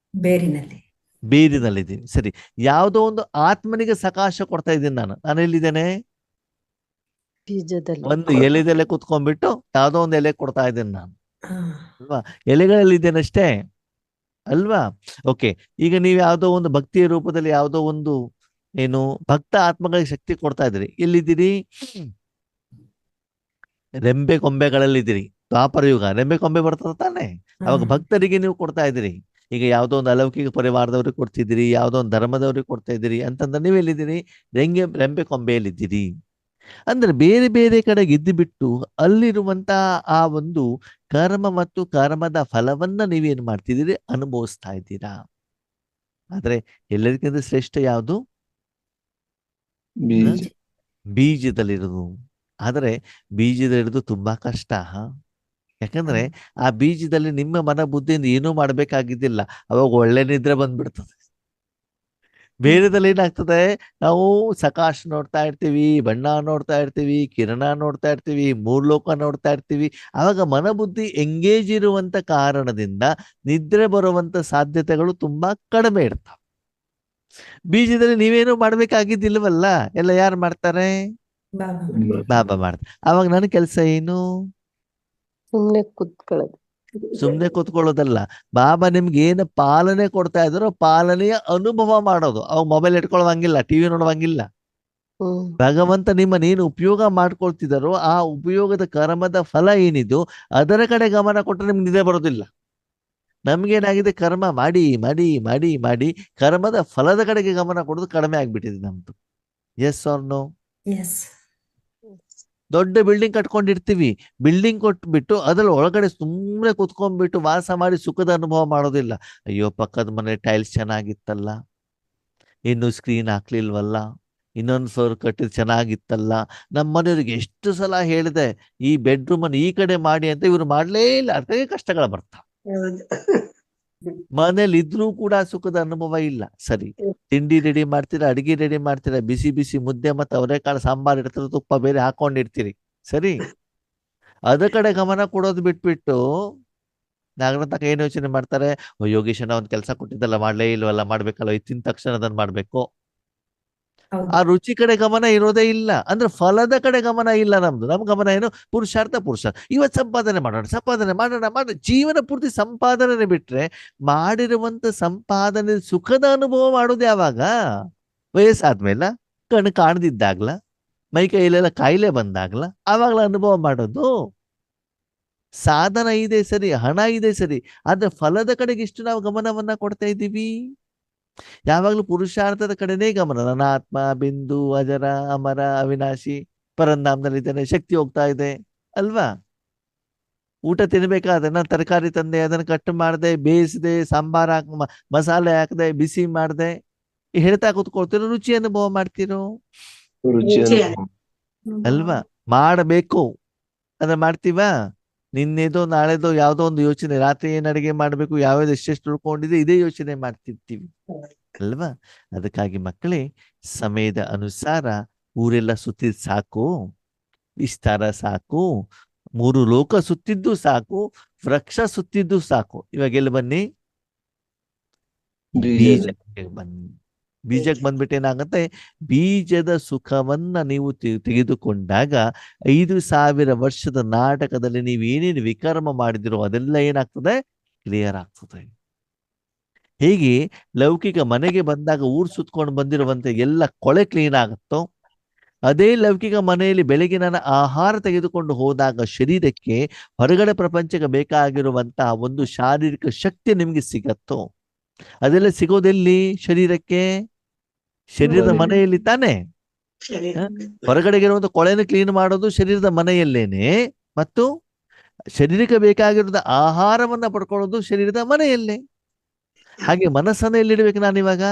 ಬೇರಿನಲ್ಲಿ. ಬೇರಿನಲ್ಲಿದ್ದೀವಿ. ಸರಿ, ಯಾವುದೋ ಒಂದು ಆತ್ಮನಿಗೆ ಸಕಾಶ ಕೊಡ್ತಾ ಇದ್ದೀನಿ. ನಾನು ಎಲ್ಲಿದ್ದೇನೆ? ಬೀಜದಲ್ಲಿ. ಒಂದು ಎಲೆದೆಲೆ ಕುತ್ಕೊಂಡ್ಬಿಟ್ಟು ಯಾವುದೋ ಒಂದು ಎಲೆ ಕೊಡ್ತಾ ಇದ್ದೇನೆ ನಾನು, ಹಾ. ಅಲ್ವಾ? ಎಲೆಗಳಲ್ಲಿ ಇದ್ದೇನಷ್ಟೇ ಅಲ್ವಾ? ಓಕೆ, ಈಗ ನೀವು ಯಾವುದೋ ಒಂದು ಭಕ್ತಿಯ ರೂಪದಲ್ಲಿ ಯಾವುದೋ ಒಂದು ಏನು ಭಕ್ತ ಆತ್ಮಗಳಿಗೆ ಶಕ್ತಿ ಕೊಡ್ತಾ ಇದ್ದೀರಿ. ಎಲ್ಲಿದ್ದೀರಿ? ರೆಂಬೆ ಕೊಂಬೆಗಳಲ್ಲಿದ್ದೀರಿ. ದ್ವಾಪರ ಯುಗ ರೆಂಬೆ ಕೊಂಬೆ ಬರ್ತದ ತಾನೆ, ಅವಾಗ ಭಕ್ತರಿಗೆ ನೀವು ಕೊಡ್ತಾ ಇದ್ದೀರಿ. ಈಗ ಯಾವುದೋ ಒಂದು ಅಲೌಕಿಕ ಪರಿವಾರದವ್ರಿಗೆ ಕೊಡ್ತಿದ್ದೀರಿ, ಯಾವುದೋ ಒಂದು ಧರ್ಮದವ್ರಿಗೆ ಕೊಡ್ತಾ ಇದ್ದೀರಿ ಅಂತಂದ್ರೆ ನೀವು ಎಲ್ಲಿದ್ದೀರಿ? ರೆಂಬೆ ಕೊಂಬೆಯಲ್ಲಿದ್ದೀರಿ. ಅಂದ್ರೆ ಬೇರೆ ಬೇರೆ ಕಡೆಗೆ ಇದ್ದು ಬಿಟ್ಟು ಅಲ್ಲಿರುವಂತ ಆ ಒಂದು ಕರ್ಮ ಮತ್ತು ಕರ್ಮದ ಫಲವನ್ನ ನೀವೇನ್ ಮಾಡ್ತಿದ್ದೀರಿ? ಅನುಭವಿಸ್ತಾ ಇದ್ದೀರಾ. ಆದ್ರೆ ಎಲ್ಲರಿಗಿಂತ ಶ್ರೇಷ್ಠ ಯಾವುದು? ಬೀಜ. ಬೀಜದಲ್ಲಿರೋದು. ಆದರೆ ಬೀಜದಲ್ಲಿರೋದು ತುಂಬಾ ಕಷ್ಟ. ಯಾಕಂದ್ರೆ ಆ ಬೀಜದಲ್ಲಿ ನಿಮ್ಮ ಮನ ಬುದ್ಧಿಯಿಂದ ಏನೂ ಮಾಡ್ಬೇಕಾಗಿದ್ದಿಲ್ಲ, ಅವಾಗ ಒಳ್ಳೆ ನಿದ್ರೆ ಬಂದ್ಬಿಡ್ತದೆ. ಬೇರೆದಲ್ಲಿ ಏನಾಗ್ತದೆ? ನಾವು ಸಕಾಶ ನೋಡ್ತಾ ಇರ್ತೀವಿ, ಬಣ್ಣ ನೋಡ್ತಾ ಇರ್ತೀವಿ, ಕಿರಣ ನೋಡ್ತಾ ಇರ್ತೀವಿ, ಮೂರ್ಲೋಕ ನೋಡ್ತಾ ಇರ್ತೀವಿ. ಆವಾಗ ಮನಬುದ್ಧಿ ಎಂಗೇಜ್ ಇರುವಂತ ಕಾರಣದಿಂದ ನಿದ್ರೆ ಬರುವಂತ ಸಾಧ್ಯತೆಗಳು ತುಂಬಾ ಕಡಿಮೆ ಇರ್ತಾವೆ. ಬೀಜದಲ್ಲಿ ನೀವೇನು ಮಾಡ್ಬೇಕಾಗಿದ್ದಿಲ್ವಲ್ಲ, ಎಲ್ಲ ಯಾರು ಮಾಡ್ತಾರೆ? ಬಾಬಾ ಮಾಡ್ತಾರೆ. ಅವಾಗ ನನ್ನ ಕೆಲಸ ಏನು? ಸುಮ್ನೆ ಕುತ್ಕೊಳ್ಳೋದು. ಸುಮ್ನೆ ಕೂತ್ಕೊಳ್ಳೋದಲ್ಲ, ಬಾಬಾ ನಿಮ್ಗೆ ಏನು ಪಾಲನೆ ಕೊಡ್ತಾ ಇದ್ದಾರೋ ಪಾಲನೆಯ ಅನುಭವ ಮಾಡೋದು. ಅವಾಗ ಮೊಬೈಲ್ ಇಟ್ಕೊಳ್ಳೋಂಗಿಲ್ಲ, ಟಿವಿ ನೋಡುವಂಗಿಲ್ಲ. ಭಗವಂತ ನಿಮ್ಮನ್ನೇನು ಉಪಯೋಗ ಮಾಡ್ಕೊಳ್ತಿದ್ದಾರೋ ಆ ಉಪಯೋಗದ ಕರ್ಮದ ಫಲ ಏನಿದು ಅದರ ಕಡೆ ಗಮನ ಕೊಟ್ಟರೆ ನಿಮ್ಗೆ ನಿದ್ದೆ ಬರೋದಿಲ್ಲ. ನಮ್ಗೇನಾಗಿದೆ? ಕರ್ಮ ಮಾಡಿ ಮಾಡಿ ಮಾಡಿ ಮಾಡಿ ಕರ್ಮದ ಫಲದ ಕಡೆಗೆ ಗಮನ ಕೊಡೋದು ಕಡಿಮೆ ಆಗ್ಬಿಟ್ಟಿದೆ ನಮ್ದು. Yes or no? ಎಸ್. ದೊಡ್ಡ ಬಿಲ್ಡಿಂಗ್ ಕಟ್ಕೊಂಡಿರ್ತೀವಿ, ಬಿಲ್ಡಿಂಗ್ ಕೊಟ್ಬಿಟ್ಟು ಅದ್ರಲ್ಲಿ ಒಳಗಡೆ ಸುಮ್ಮನೆ ಕುತ್ಕೊಂಡ್ಬಿಟ್ಟು ವಾಸ ಮಾಡಿ ಸುಖದ ಅನುಭವ ಮಾಡೋದಿಲ್ಲ. ಅಯ್ಯೋ, ಪಕ್ಕದ ಮನೆ ಟೈಲ್ಸ್ ಚೆನ್ನಾಗಿತ್ತಲ್ಲ, ಇನ್ನು ಸ್ಕ್ರೀನ್ ಹಾಕ್ಲಿಲ್ವಲ್ಲ, ಇನ್ನೊಂದು ಫ್ಲೋರ್ ಕಟ್ಟಿದ್ ಚೆನ್ನಾಗಿತ್ತಲ್ಲ, ನಮ್ಮ ಮನೆಯವ್ರಿಗೆ ಎಷ್ಟು ಸಲ ಹೇಳಿದೆ ಈ ಬೆಡ್ರೂಮ್ ಅನ್ನು ಈ ಕಡೆ ಮಾಡಿ ಅಂತ, ಇವ್ರು ಮಾಡ್ಲೇ ಇಲ್ಲ. ಅದಕ್ಕೆ ಕಷ್ಟಗಳು ಬರ್ತಾವ. ಮನೇಲಿ ಇದ್ರೂ ಕೂಡ ಸುಖದ ಅನುಭವ ಇಲ್ಲ. ಸರಿ, ತಿಂಡಿ ರೆಡಿ ಮಾಡ್ತೀರಾ, ಅಡಿಗೆ ರೆಡಿ ಮಾಡ್ತೀರಾ, ಬಿಸಿ ಬಿಸಿ ಮುದ್ದೆ ಮತ್ತು ಅವರೆಕಾಳು ಸಾಂಬಾರ್ ಇಡ್ತೀರ, ತುಪ್ಪ ಬೇರೆ ಹಾಕೊಂಡಿರ್ತೀರಿ. ಸರಿ, ಅದ ಕಡೆ ಗಮನ ಕೊಡೋದು ಬಿಟ್ಬಿಟ್ಟು ನಾಗರತಕ ಏನ್ ಯೋಚನೆ ಮಾಡ್ತಾರೆ? ಯೋಗೇಶನ ಒಂದ್ ಕೆಲಸ ಕೊಟ್ಟಿದ್ದಲ್ಲ, ಮಾಡ್ಲೇ ಇಲ್ವಲ್ಲ, ಮಾಡ್ಬೇಕಲ್ಲ, ತಿಂದ ತಕ್ಷಣ ಅದನ್ನ ಮಾಡ್ಬೇಕು. ಆ ರುಚಿ ಕಡೆ ಗಮನ ಇರೋದೇ ಇಲ್ಲ. ಅಂದ್ರೆ ಫಲದ ಕಡೆ ಗಮನ ಇಲ್ಲ ನಮ್ದು. ನಮ್ ಗಮನ ಏನು? ಪುರುಷಾರ್ಥ. ಇವತ್ತು ಸಂಪಾದನೆ ಮಾಡೋಣ. ಜೀವನ ಪೂರ್ತಿ ಸಂಪಾದನೆ ಬಿಟ್ರೆ ಮಾಡಿರುವಂತ ಸಂಪಾದನೆ ಸುಖದ ಅನುಭವ ಮಾಡೋದು ಯಾವಾಗ? ವಯಸ್ಸಾದ್ಮೇಲೆ, ಕಣ್ಣು ಕಾಣದಿದ್ದಾಗ್ಲ, ಮೈ ಕೈಲೆಲ್ಲ ಕಾಯಿಲೆ ಬಂದಾಗ್ಲ, ಆವಾಗ್ಲ ಅನುಭವ ಮಾಡೋದು. ಸಾಧನ ಇದೆ ಸರಿ, ಹಣ ಇದೆ ಸರಿ, ಆದ್ರೆ ಫಲದ ಕಡೆಗೆ ಇಷ್ಟು ನಾವು ಗಮನವನ್ನ ಕೊಡ್ತಾ ಇದ್ದೀವಿ. ಯಾವಾಗ್ಲೂ ಪುರುಷಾರ್ಥದ ಕಡೆನೇ ಗಮನ. ನನ್ನ ಆತ್ಮ ಬಿಂದು ಅಜರ ಅಮರ ಅವಿನಾಶಿ ಪರಂಧಾಮದಲ್ಲಿದ್ದೇನೆ, ಶಕ್ತಿ ಹೋಗ್ತಾ ಇದೆ ಅಲ್ವಾ? ಊಟ ತಿನ್ಬೇಕಾದ್ರೆ ನಾನು ತರಕಾರಿ ತಂದೆ, ಅದನ್ನ ಕಟ್ ಮಾಡಿದೆ, ಬೇಯಿಸಿದೆ, ಸಾಂಬಾರ್ ಮಸಾಲೆ ಹಾಕದೆ, ಬಿಸಿ ಮಾಡಿದೆ, ಹೇಳ್ತಾ ಕೂತ್ಕೊಳ್ತಿರೋ, ರುಚಿ ಅನುಭವ ಮಾಡ್ತಿರೋ ಅಲ್ವಾ? ಮಾಡಬೇಕು ಅದನ್ನ ಮಾಡ್ತೀವಾ? ನಿನ್ನೆದೋ ನಾಳೆದೋ ಯಾವ್ದೋ ಒಂದು ಯೋಚನೆ, ರಾತ್ರಿ ಏನ್ ಅಡಿಗೆ ಮಾಡ್ಬೇಕು, ಯಾವ್ಯಾವ್ದು ಎಷ್ಟೆಷ್ಟು ಉಳ್ಕೊಂಡಿದೆ, ಇದೇ ಯೋಚನೆ ಮಾಡ್ತಿರ್ತೀವಿ ಅಲ್ವಾ? ಅದಕ್ಕಾಗಿ ಮಕ್ಕಳೇ, ಸಮಯದ ಅನುಸಾರ ಊರೆಲ್ಲ ಸುತ್ತಿದ್ ಸಾಕು, ವಿಸ್ತಾರ ಸಾಕು, 3 ಲೋಕ ಸುತ್ತಿದ್ದು ಸಾಕು, ವೃಕ್ಷ ಸುತ್ತಿದ್ದು ಸಾಕು. ಇವಾಗೆಲ್ಲ ಬನ್ನಿ, ಬೀಜಕ್ಕೆ ಬನ್ನಿ. ಬೀಜಕ್ಕೆ ಬಂದ್ಬಿಟ್ಟು ಏನಾಗುತ್ತೆ? ಬೀಜದ ಸುಖವನ್ನ ನೀವು ತೆಗೆದುಕೊಂಡಾಗ 5000 ವರ್ಷದ ನಾಟಕದಲ್ಲಿ ನೀವು ಏನೇನು ವಿಕರ್ಮ ಮಾಡಿದಿರೋ ಅದೆಲ್ಲ ಏನಾಗ್ತದೆ? ಕ್ಲಿಯರ್ ಆಗ್ತದೆ. ಹೇಗೆ ಲೌಕಿಕ ಮನೆಗೆ ಬಂದಾಗ ಊರ್ ಸುತ್ಕೊಂಡು ಬಂದಿರುವಂತ ಎಲ್ಲ ಕೊಳೆ ಕ್ಲೀನ್ ಆಗುತ್ತೋ, ಅದೇ ಲೌಕಿಕ ಮನೆಯಲ್ಲಿ ಬೆಳಗ್ಗೆ ನಾನು ಆಹಾರ ತೆಗೆದುಕೊಂಡು ಹೋದಾಗ ಶರೀರಕ್ಕೆ ಹೊರಗಡೆ ಪ್ರಪಂಚಕ್ಕೆ ಬೇಕಾಗಿರುವಂತಹ ಒಂದು ಶಾರೀರಿಕ ಶಕ್ತಿ ನಿಮ್ಗೆ ಸಿಗತ್ತೋ, ಅದೆಲ್ಲ ಸಿಗೋದೆಲ್ಲಿ? ಶರೀರಕ್ಕೆ. ಶರೀರದ ಮನೆಯಲ್ಲಿ ತಾನೆ. ಹೊರಗಡೆಗೆ ಇರುವಂತ ಕೊಳೆನ ಕ್ಲೀನ್ ಮಾಡೋದು ಶರೀರದ ಮನೆಯಲ್ಲೇನೆ, ಮತ್ತು ಶರೀರಕ್ಕೆ ಬೇಕಾಗಿರೋದ ಆಹಾರವನ್ನ ಪಡ್ಕೊಳ್ಳೋದು ಶರೀರದ ಮನೆಯಲ್ಲೇ. ಹಾಗೆ ಮನಸ್ಸನ್ನ ಎಲ್ಲಿಡ್ಬೇಕು ನಾನಿವಾಗ?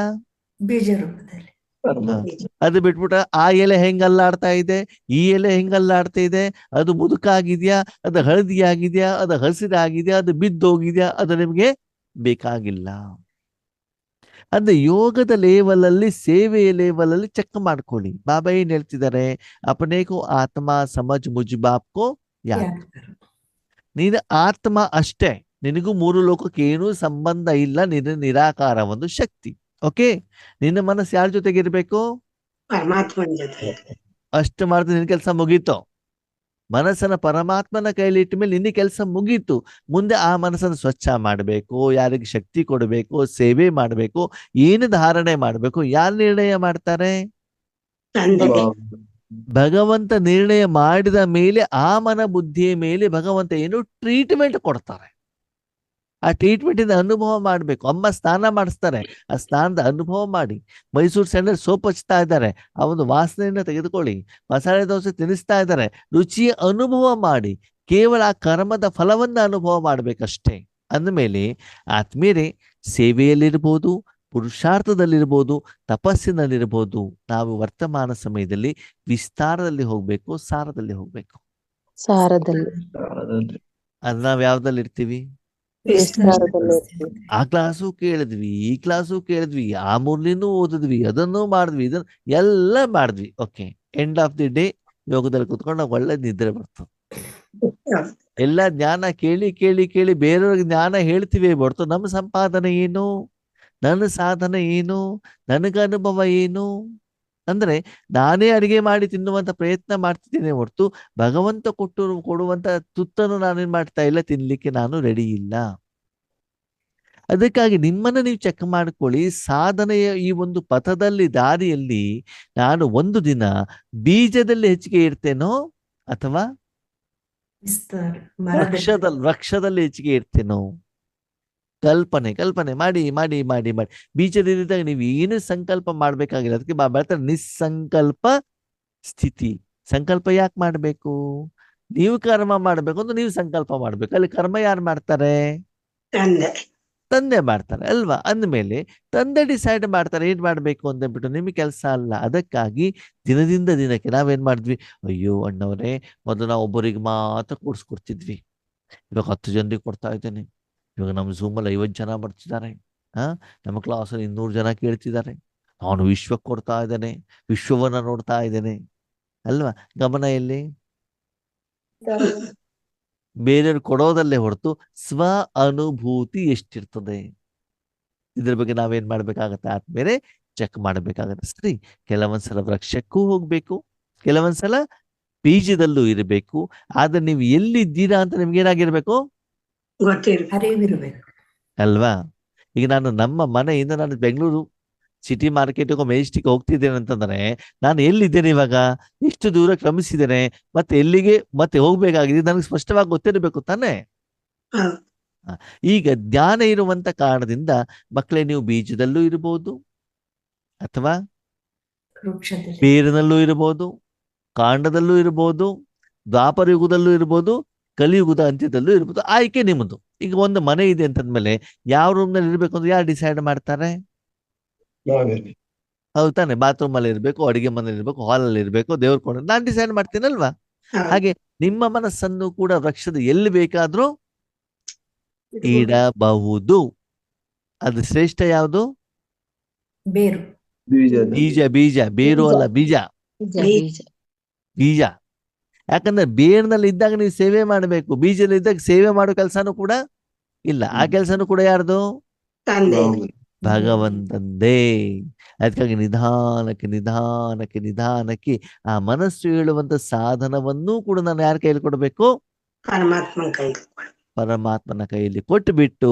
ಬೀಜ ರೂಪದಲ್ಲಿ. ಪರಮಾತ್ಮ. ಅದು ಬಿಟ್ಬಿಟ್ಟ ಆ ಎಲೆ ಹೆಂಗ್ ಅಲ್ಲಾಡ್ತಾ ಇದೆ, ಈ ಎಲೆ ಹೆಂಗ್ ಅಲ್ಲಾಡ್ತಾ ಇದೆ, ಅದು ಮುದುಕಾಗಿದ್ಯಾ, ಅದು ಹಳದಿ ಆಗಿದ್ಯಾ, ಅದು ಹಸಿರಾಗಿದ್ಯಾ, ಅದು ಬಿದ್ದೋಗಿದ್ಯಾ, ಅದು ನಿಮ್ಗೆ ಬೇಕಾಗಿಲ್ಲ. ಅಂದ್ರೆ ಯೋಗದ ಲೇವಲ್ ಅಲ್ಲಿ, ಸೇವೆಯ ಲೇವಲ್ ಅಲ್ಲಿ ಚೆಕ್ ಮಾಡ್ಕೊಳ್ಳಿ. ಬಾಬಾ ಏನ್ ಹೇಳ್ತಿದ್ದಾರೆ, ಅಪನೇಕೋ ಆತ್ಮ ಸಮಜ್ ಮುಜ್ ಬಾಪ್ಕೋ ಯಾದ್. ಯಾರು? ನೀನು ಆತ್ಮ ಅಷ್ಟೇ, ನಿನಗೂ ಮೂರು ಲೋಕಕ್ಕೆ ಏನೂ ಸಂಬಂಧ ಇಲ್ಲ, ನಿನ್ನ ನಿರಾಕಾರ ಒಂದು ಶಕ್ತಿ. ಓಕೆ, ನಿನ್ನ ಮನಸ್ಸು ಯಾರ ಜೊತೆಗೆ ಇರ್ಬೇಕು, ಪರಮಾತ್ಮನ ಜೊತೆ. ಅಷ್ಟು ಮಾಡಿದ್ರೆ ನಿನ್ನ ಕೆಲಸ ಮುಗೀತು. ಮನಸ್ಸನ್ನ ಪರಮಾತ್ಮನ ಕೈಲಿ ಇಟ್ಟ ಮೇಲೆ ನಿನ್ನ ಕೆಲಸ ಮುಗೀತು. ಮುಂದೆ ಆ ಮನಸ್ಸನ್ನು ಸ್ವಚ್ಛ ಮಾಡಬೇಕು, ಯಾರಿಗೆ ಶಕ್ತಿ ಕೊಡಬೇಕು, ಸೇವೆ ಮಾಡಬೇಕು, ಏನು ಧಾರಣೆ ಮಾಡಬೇಕು, ಯಾರು ನಿರ್ಣಯ ಮಾಡ್ತಾರೆ, ತಂದೆ. ಭಗವಂತ ನಿರ್ಣಯ ಮಾಡಿದ ಮೇಲೆ ಆ ಮನ ಬುದ್ಧಿಯ ಮೇಲೆ ಭಗವಂತ ಏನು ಟ್ರೀಟ್ಮೆಂಟ್ ಕೊಡ್ತಾರೆ. ಆ ಟ್ರೀಟ್ಮೆಂಟ್ ಇಂದ ಅನುಭವ ಮಾಡಬೇಕು. ಅಮ್ಮ ಸ್ನಾನ ಮಾಡಿಸ್ತಾರೆ, ಆ ಸ್ನಾನದ ಅನುಭವ ಮಾಡಿ. ಮೈಸೂರು ಸ್ಯಾಂಡಲ್ ಸೋಪ್ ಹಚ್ತಾ ಇದ್ದಾರೆ, ಆ ಒಂದು ವಾಸನೆಯನ್ನ ತೆಗೆದುಕೊಳ್ಳಿ. ಮಸಾಲೆ ದೋಸೆ ತಿನ್ನಿಸ್ತಾ ಇದ್ದಾರೆ, ರುಚಿಯ ಅನುಭವ ಮಾಡಿ. ಕೇವಲ ಆ ಕರ್ಮದ ಫಲವನ್ನ ಅನುಭವ ಮಾಡ್ಬೇಕಷ್ಟೇ. ಅಂದಮೇಲೆ ಆತ್ಮೀಯರೇ, ಸೇವೆಯಲ್ಲಿರ್ಬೋದು, ಪುರುಷಾರ್ಥದಲ್ಲಿರ್ಬೋದು, ತಪಸ್ಸಿನಲ್ಲಿರ್ಬೋದು, ನಾವು ವರ್ತಮಾನ ಸಮಯದಲ್ಲಿ ವಿಸ್ತಾರದಲ್ಲಿ ಹೋಗ್ಬೇಕು, ಸಾರದಲ್ಲಿ ಹೋಗ್ಬೇಕು. ಸಾರದಲ್ಲಿ ಅದು ನಾವ್ ಯಾವ್ದಲ್ಲಿ ಇರ್ತೀವಿ, ವಿಸ್ತಾರದಲ್ಲಿ ಇರ್ತೀವಿ. ಆ ಕ್ಲಾಸು ಕೇಳಿದ್ವಿ, ಈ ಕ್ಲಾಸು ಕೇಳಿದ್ವಿ, ಆ ಮುರ್ಲಿನೂ ಓದಿದ್ವಿ, ಅದನ್ನು ಮಾಡಿದ್ವಿ, ಇದನ್ನು ಎಲ್ಲ ಮಾಡಿದ್ವಿ. Okay, end of the day ಯೋಗದಲ್ಲಿ ಕುತ್ಕೊಂಡು ನಾವು ಒಳ್ಳೆ ನಿದ್ರೆ ಬರ್ತದೆ. ಎಲ್ಲ ಜ್ಞಾನ ಕೇಳಿ ಕೇಳಿ ಕೇಳಿ ಬೇರೆಯವ್ರಿಗೆ ಜ್ಞಾನ ಹೇಳ್ತೀವಿ ಹೊರತು ನಮ್ಮ ಸಂಪಾದನೆ ಏನು, ನನ್ನ ಸಾಧನೆ ಏನು, ನನಗೆ ಅನುಭವ ಏನು? ಅಂದ್ರೆ ನಾನೇ ಅಡಿಗೆ ಮಾಡಿ ತಿನ್ನುವಂತ ಪ್ರಯತ್ನ ಮಾಡ್ತಿದ್ದೀನಿ ಹೊರತು ಭಗವಂತ ಕೊಡುವಂತ ತುತ್ತನ್ನು ನಾನೇನ್ ಮಾಡ್ತಾ ಇಲ್ಲ, ತಿನ್ಲಿಕ್ಕೆ ನಾನು ರೆಡಿ ಇಲ್ಲ. ಅದಕ್ಕಾಗಿ ನಿಮ್ಮನ್ನ ನೀವು ಚೆಕ್ ಮಾಡ್ಕೊಳ್ಳಿ. ಸಾಧನೆಯ ಈ ಒಂದು ಪಥದಲ್ಲಿ, ದಾರಿಯಲ್ಲಿ ನಾನು ಒಂದು ದಿನ ಬೀಜದಲ್ಲಿ ಹೆಚ್ಚಿಗೆ ಇರ್ತೇನೋ ಅಥವಾ ವಿಸ್ತಾರ ವೃಕ್ಷದಲ್ಲಿ ಹೆಚ್ಚಿಗೆ ಇರ್ತೇನೋ? ಕಲ್ಪನೆ ಮಾಡಿ ಮಾಡಿ ಮಾಡಿ ಮಾಡಿ. ಬೀಜದಲ್ಲಿದ್ದಾಗ ನೀವು ಏನು ಸಂಕಲ್ಪ ಮಾಡ್ಬೇಕಾಗಿಲ್ಲ. ಅದಕ್ಕೆ ಹೇಳ್ತಾರೆ ನಿಸ್ಸಂಕಲ್ಪ ಸ್ಥಿತಿ. ಸಂಕಲ್ಪ ಯಾಕೆ ಮಾಡ್ಬೇಕು? ನೀವು ಕರ್ಮ ಮಾಡ್ಬೇಕು ಅಂತ ನೀವು ಸಂಕಲ್ಪ ಮಾಡ್ಬೇಕು. ಅಲ್ಲಿ ಕರ್ಮ ಯಾರು ಮಾಡ್ತಾರೆ? ತಂದೆ. ತಂದೆ ಮಾಡ್ತಾರೆ ಅಲ್ವಾ? ಅಂದ್ಮೇಲೆ ತಂದೆ ಡಿಸೈಡ್ ಮಾಡ್ತಾರೆ ಏನ್ ಮಾಡ್ಬೇಕು ಅಂದ್ಬಿಟ್ಟು, ನಿಮಗೆ ಕೆಲಸ ಅಲ್ಲ. ಅದಕ್ಕಾಗಿ ದಿನದಿಂದ ದಿನಕ್ಕೆ ನಾವೇನ್ ಮಾಡಿದ್ವಿ, ಅಯ್ಯೋ ಅಣ್ಣವರೇ, ಮೊದಲು ನಾವು ಒಬ್ಬರಿಗೆ ಮಾತ್ರ ಕೂಡಿಸ್ಕೊಡ್ತಿದ್ವಿ, ಇವಾಗ 10 ಜನರಿಗೆ ಕೊಡ್ತಾ ಇದ್ದೇನೆ. ಇವಾಗ ನಮ್ಮ ಝೂಮಲ್ಲಿ 50 ಜನ ಬರ್ತಿದ್ದಾರೆ, ನಮ್ಮ ಕ್ಲಾಸಲ್ಲಿ 200 ಜನ ಕೇಳ್ತಿದ್ದಾರೆ. ನಾನು ವಿಶ್ವಕ್ಕೆ ಕೊಡ್ತಾ ಇದ್ದೇನೆ, ವಿಶ್ವವನ್ನ ನೋಡ್ತಾ ಇದ್ದೇನೆ ಅಲ್ವಾ? ಗಮನ ಎಲ್ಲಿ? ಬೇರೆಯವ್ರು ಕೊಡೋದಲ್ಲೇ ಹೊರತು ಸ್ವ ಅನುಭೂತಿ ಎಷ್ಟಿರ್ತದೆ, ಇದ್ರ ಬಗ್ಗೆ ನಾವೇನ್ ಮಾಡ್ಬೇಕಾಗತ್ತೆ ಆದ್ಮೇಲೆ ಚೆಕ್ ಮಾಡ್ಬೇಕಾಗತ್ತೆ. ಸರಿ, ಕೆಲವೊಂದ್ಸಲ ವೃಕ್ಷಕ್ಕೂ ಹೋಗ್ಬೇಕು, ಕೆಲವೊಂದ್ಸಲ ಬೀಜದಲ್ಲೂ ಇರಬೇಕು. ಆದ್ರೆ ನೀವು ಎಲ್ಲಿದ್ದೀರಾ ಅಂತ ನಿಮ್ಗೆ ಏನಾಗಿರ್ಬೇಕು, ಅರಿವಿರ್ಬೇಕು ಅಲ್ವಾ? ಈಗ ನಾನು ನಮ್ಮ ಮನೆಯಿಂದ ನಾನು ಬೆಂಗಳೂರು ಸಿಟಿ ಮಾರ್ಕೆಟ್ಗೆ ಮೆಜೆಸ್ಟಿಕ್ ಹೋಗ್ತಿದ್ದೇನೆ ಅಂತಂದ್ರೆ ನಾನು ಎಲ್ಲಿದ್ದೇನೆ, ಇವಾಗ ಎಷ್ಟು ದೂರ ಕ್ರಮಿಸಿದ್ದೇನೆ, ಮತ್ತೆ ಎಲ್ಲಿಗೆ ಮತ್ತೆ ಹೋಗ್ಬೇಕಾಗಿದೆ, ನನಗೆ ಸ್ಪಷ್ಟವಾಗಿ ಗೊತ್ತಿರಬೇಕು ತಾನೇ. ಈಗ ಜ್ಞಾನ ಇರುವಂತ ಕಾರಣದಿಂದ ಮಕ್ಕಳೇ, ನೀವು ಬೀಜದಲ್ಲೂ ಇರಬಹುದು, ಅಥವಾ ಬೇರಿನಲ್ಲೂ ಇರಬಹುದು, ಕಾಂಡದಲ್ಲೂ ಇರಬಹುದು, ದ್ವಾಪರ ಯುಗದಲ್ಲೂ ಇರಬಹುದು, ಕಲಿಯುಗದ ಅಂತ್ಯದಲ್ಲೂ ಇರ್ಬೋದು. ಆಯ್ಕೆ ನಿಮ್ಮದು. ಈಗ ಒಂದು ಮನೆ ಇದೆ ಅಂತಂದ್ಮೇಲೆ ಯಾವ ರೂಮ್ ನಲ್ಲಿ ಇರ್ಬೇಕು ಅಂತ ಯಾರು ಡಿಸೈಡ್ ಮಾಡ್ತಾರೆ? ಹೌದು ತಾನೆ? ಬಾತ್ರೂಮ್ ಅಲ್ಲಿ ಇರ್ಬೇಕು, ಅಡಿಗೆ ಮನೇಲಿ ಇರ್ಬೇಕು, ಹಾಲ್ ಅಲ್ಲಿ ಇರ್ಬೇಕು, ದೇವ್ರ ಕೊಂಡು ನಾನ್ ಡಿಸೈಡ್ ಮಾಡ್ತೀನಲ್ವಾ? ಹಾಗೆ ನಿಮ್ಮ ಮನಸ್ಸನ್ನು ಕೂಡ ವೃಕ್ಷದ ಎಲ್ಲಿ ಬೇಕಾದ್ರೂ ಇಡಬಹುದು. ಅದು ಶ್ರೇಷ್ಠ ಯಾವುದು? ಬೇರು. ಬೀಜ. ಬೀಜ, ಬೇರು ಅಲ್ಲ, ಬೀಜ. ಬೀಜ. ಯಾಕಂದ್ರೆ ಬೇರ್ನಲ್ಲಿ ಇದ್ದಾಗ ನೀವು ಸೇವೆ ಮಾಡಬೇಕು, ಬೀಜದಲ್ಲಿ ಇದ್ದಾಗ ಸೇವೆ ಮಾಡೋ ಕೆಲಸನೂ ಕೂಡ ಇಲ್ಲ. ಆ ಕೆಲಸನೂ ಕೂಡ ಯಾರ್ದು? ಭಗವಂತಂದೇ. ಅದಕ್ಕಾಗಿ ನಿಧಾನಕ್ಕೆ ನಿಧಾನಕ್ಕೆ ನಿಧಾನಕ್ಕೆ ಆ ಮನಸ್ಸು ಹೇಳುವಂತ ಸಾಧನವನ್ನೂ ಕೂಡ ನಾನು ಯಾರ ಕೈಯಲ್ಲಿ ಕೊಡಬೇಕು? ಪರಮಾತ್ಮನ ಕೈಯಲ್ಲಿ ಕೊಟ್ಟು ಬಿಟ್ಟು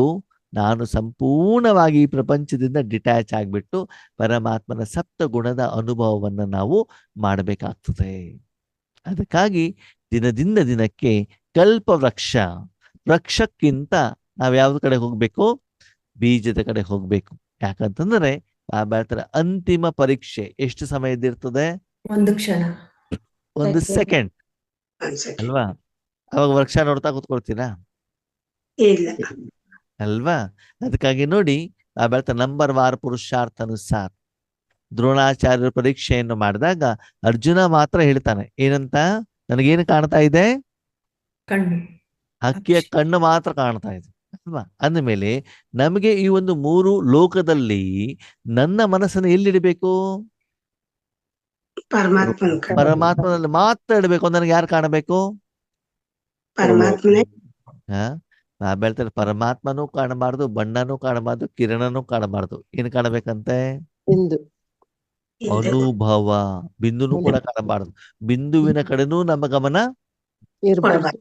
ನಾನು ಸಂಪೂರ್ಣವಾಗಿ ಈ ಪ್ರಪಂಚದಿಂದ ಡಿಟ್ಯಾಚ್ ಆಗ್ಬಿಟ್ಟು ಪರಮಾತ್ಮನ ಸಪ್ತ ಗುಣದ ಅನುಭವವನ್ನ ನಾವು ಮಾಡಬೇಕಾಗ್ತದೆ. ಅದಕ್ಕಾಗಿ ದಿನದಿಂದ ದಿನಕ್ಕೆ ಕಲ್ಪ ವೃಕ್ಷಕ್ಕಿಂತ ನಾವ್ ಯಾವ್ದು ಕಡೆ ಹೋಗ್ಬೇಕು? ಬೀಜದ ಕಡೆ ಹೋಗ್ಬೇಕು. ಯಾಕಂತಂದ್ರೆ ಅಂತಿಮ ಪರೀಕ್ಷೆ ಎಷ್ಟು ಸಮಯದಿರ್ತದೆ? 1 ಕ್ಷಣ, 1 ಸೆಕೆಂಡ್ ಅಲ್ವಾ? ಅವಾಗ ವೃಕ್ಷ ನೋಡ್ತಾ ಕೂತ್ಕೊಳ್ತೀರಾ? ಅಲ್ವಾ? ಅದಕ್ಕಾಗಿ ನೋಡಿ, ನಂಬರ್ ವಾರ್ ಪುರುಷಾರ್ಥ ಅನುಸಾರ ದ್ರೋಣಾಚಾರ್ಯರ ಪರೀಕ್ಷೆಯನ್ನು ಮಾಡಿದಾಗ ಅರ್ಜುನ ಮಾತ್ರ ಹೇಳ್ತಾನೆ ಏನಂತ, ನನಗೇನು ಕಾಣ್ತಾ ಇದೆ, ಕಣ್ಣು. ಹಕ್ಕಿಯ ಕಣ್ಣು ಮಾತ್ರ ಕಾಣ್ತಾ ಇದೆ ಅಲ್ವಾ. ಅಂದಮೇಲೆ ನಮಗೆ ಈ ಒಂದು 3 ಲೋಕದಲ್ಲಿ ನನ್ನ ಮನಸ್ಸನ್ನು ಎಲ್ಲಿಡಬೇಕು, ಪರಮಾತ್ಮನ ಕಡೆ. ಪರಮಾತ್ಮನಲ್ಲಿ ಮಾತ್ರ ಇಡಬೇಕು. ನನಗೆ ಯಾರು ಕಾಣಬೇಕು, ಪರಮಾತ್ಮನೇ ನಾವ್ ಹೇಳ್ತಾರೆ ಪರಮಾತ್ಮನೂ ಕಾಣಬಾರ್ದು, ಬಣ್ಣನೂ ಕಾಣಬಾರ್ದು, ಕಿರಣನೂ ಕಾಣಬಾರ್ದು. ಏನ್ ಕಾಣಬೇಕಂತೆ, ಇಂದು ಹಿಂದೆ ಅನುಭವ. ಬಿಂದುನು ಕೂಡ ಕಾಣಬಾರ್ದು, ಬಿಂದುವಿನ ಕಡೆನೂ ನಮ್ಮ ಗಮನ. ಇರ್ಬಾರ್ದು.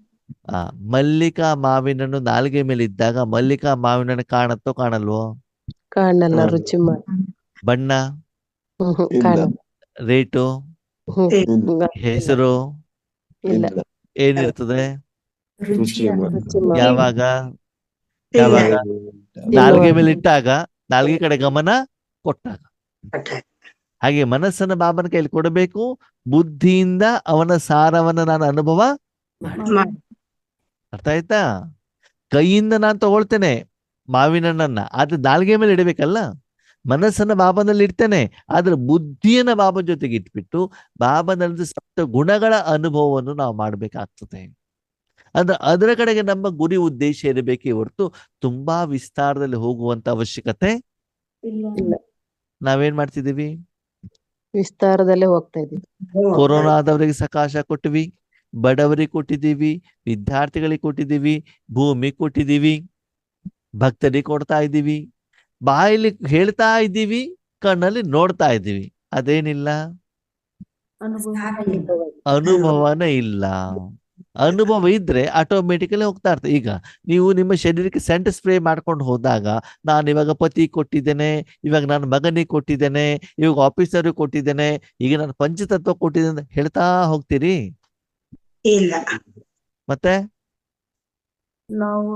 ಮಲ್ಲಿಕಾ ಮಾವಿನಣ್ಣು ನಾಲಿಗೆ ಮೇಲೆ ಇದ್ದಾಗ ಮಲ್ಲಿಕಾ ಮಾವಿನಣ್ಣು ಕಾಣತ್ತೋ ಕಾಣಲ್ವೋ, ಕಾಣಲ್ಲ. ರುಚಿ ಬಣ್ಣ, ಇಲ್ಲ. ಕಾಣಲ್ಲ. ರೇಟು, ಹೆಸರು ಇಲ್ಲ. ಏನಿರ್ತದೆ, ರುಚಿಯ ರುಚಿ ಯಾವಾಗ ಇಲ್ಲ. ಯಾವಾಗ ನಾಲ್ಗೆ ಮೇಲೆ ಇಟ್ಟಾಗ, ನಾಲ್ಗೆ ಕಡೆ ಗಮನ ಕೊಟ್ಟಾಗ. ಹಾಗೆ ಮನಸ್ಸನ್ನ ಬಾಬನ ಕೈಲಿ ಕೊಡಬೇಕು. ಬುದ್ಧಿಯಿಂದ ಅವನ ಸಾರವನ್ನ ನಾನು ಅನುಭವ, ಅರ್ಥ ಆಯ್ತಾ. ಕೈಯಿಂದ ನಾನು ತಗೊಳ್ತೇನೆ ಮಾವಿನ ಹಣ್ಣನ್ನ, ಆದ್ರೆ ನಾಲ್ಗೆ ಮೇಲೆ ಇಡಬೇಕಲ್ಲ. ಮನಸ್ಸನ್ನ ಬಾಬನಲ್ಲಿ ಇಡ್ತೇನೆ, ಆದ್ರೆ ಬುದ್ಧಿಯನ್ನ ಬಾಬನ ಜೊತೆಗೆ ಇಟ್ಬಿಟ್ಟು ಬಾಬನಲ್ಲಿ ಸಪ್ತ ಗುಣಗಳ ಅನುಭವವನ್ನು ನಾವು ಮಾಡ್ಬೇಕಾಗ್ತದೆ. ಅಂದ್ರೆ ಅದರ ಕಡೆಗೆ ನಮ್ಮ ಗುರಿ ಉದ್ದೇಶ ಇರಬೇಕೇ ಹೊರತು ತುಂಬಾ ವಿಸ್ತಾರದಲ್ಲಿ ಹೋಗುವಂತ ಅವಶ್ಯಕತೆ ಇಲ್ಲ. ನಾವೇನ್ ಮಾಡ್ತಿದೀವಿ, ವಿಸ್ತಾರದಲ್ಲೇ ಹೋಗ್ತಾ ಇದೀವಿ. ಕೊರೋನಾದವರಿಗೆ ಸಕಾಶ ಕೊಟ್ಟಿವಿ, ಬಡವರಿಗೆ ಕೊಟ್ಟಿದ್ದೀವಿ, ವಿದ್ಯಾರ್ಥಿಗಳಿಗೆ ಕೊಟ್ಟಿದ್ದೀವಿ, ಭೂಮಿ ಕೊಟ್ಟಿದ್ದೀವಿ, ಭಕ್ತರಿಗೆ ಕೊಡ್ತಾ ಇದ್ದೀವಿ, ಬಾಯಲ್ಲಿ ಹೇಳ್ತಾ ಇದ್ದೀವಿ, ಕಣ್ಣಲ್ಲಿ ನೋಡ್ತಾ ಇದ್ದೀವಿ. ಅದೇನಿಲ್ಲ, ಅನುಭವನೇ ಇಲ್ಲ. ಅನುಭವ ಇದ್ರೆ ಆಟೋಮೆಟಿಕಲಿ ಹೋಗ್ತಾ ಇರ್ತದೆ. ಈಗ ನೀವು ನಿಮ್ಮ ಶರೀರಕ್ಕೆ ಸೆಂಟ್ ಸ್ಪ್ರೇ ಮಾಡ್ಕೊಂಡು ಹೋದಾಗ, ನಾನು ಇವಾಗ ಪತಿ ಕೊಟ್ಟಿದ್ದೇನೆ, ಇವಾಗ ನಾನು ಮಗನಿಗೆ ಕೊಟ್ಟಿದ್ದೇನೆ, ಇವಾಗ ಆಫೀಸರ್ಗೆ ಕೊಟ್ಟಿದ್ದೇನೆ, ಈಗ ನಾನು ಪಂಚತತ್ವ ಕೊಟ್ಟಿದ್ದೇನೆ ಅಂತ ಹೇಳ್ತಾ ಹೋಗ್ತೀರಿ. ಇಲ್ಲ. ಮತ್ತೆ ನಾವು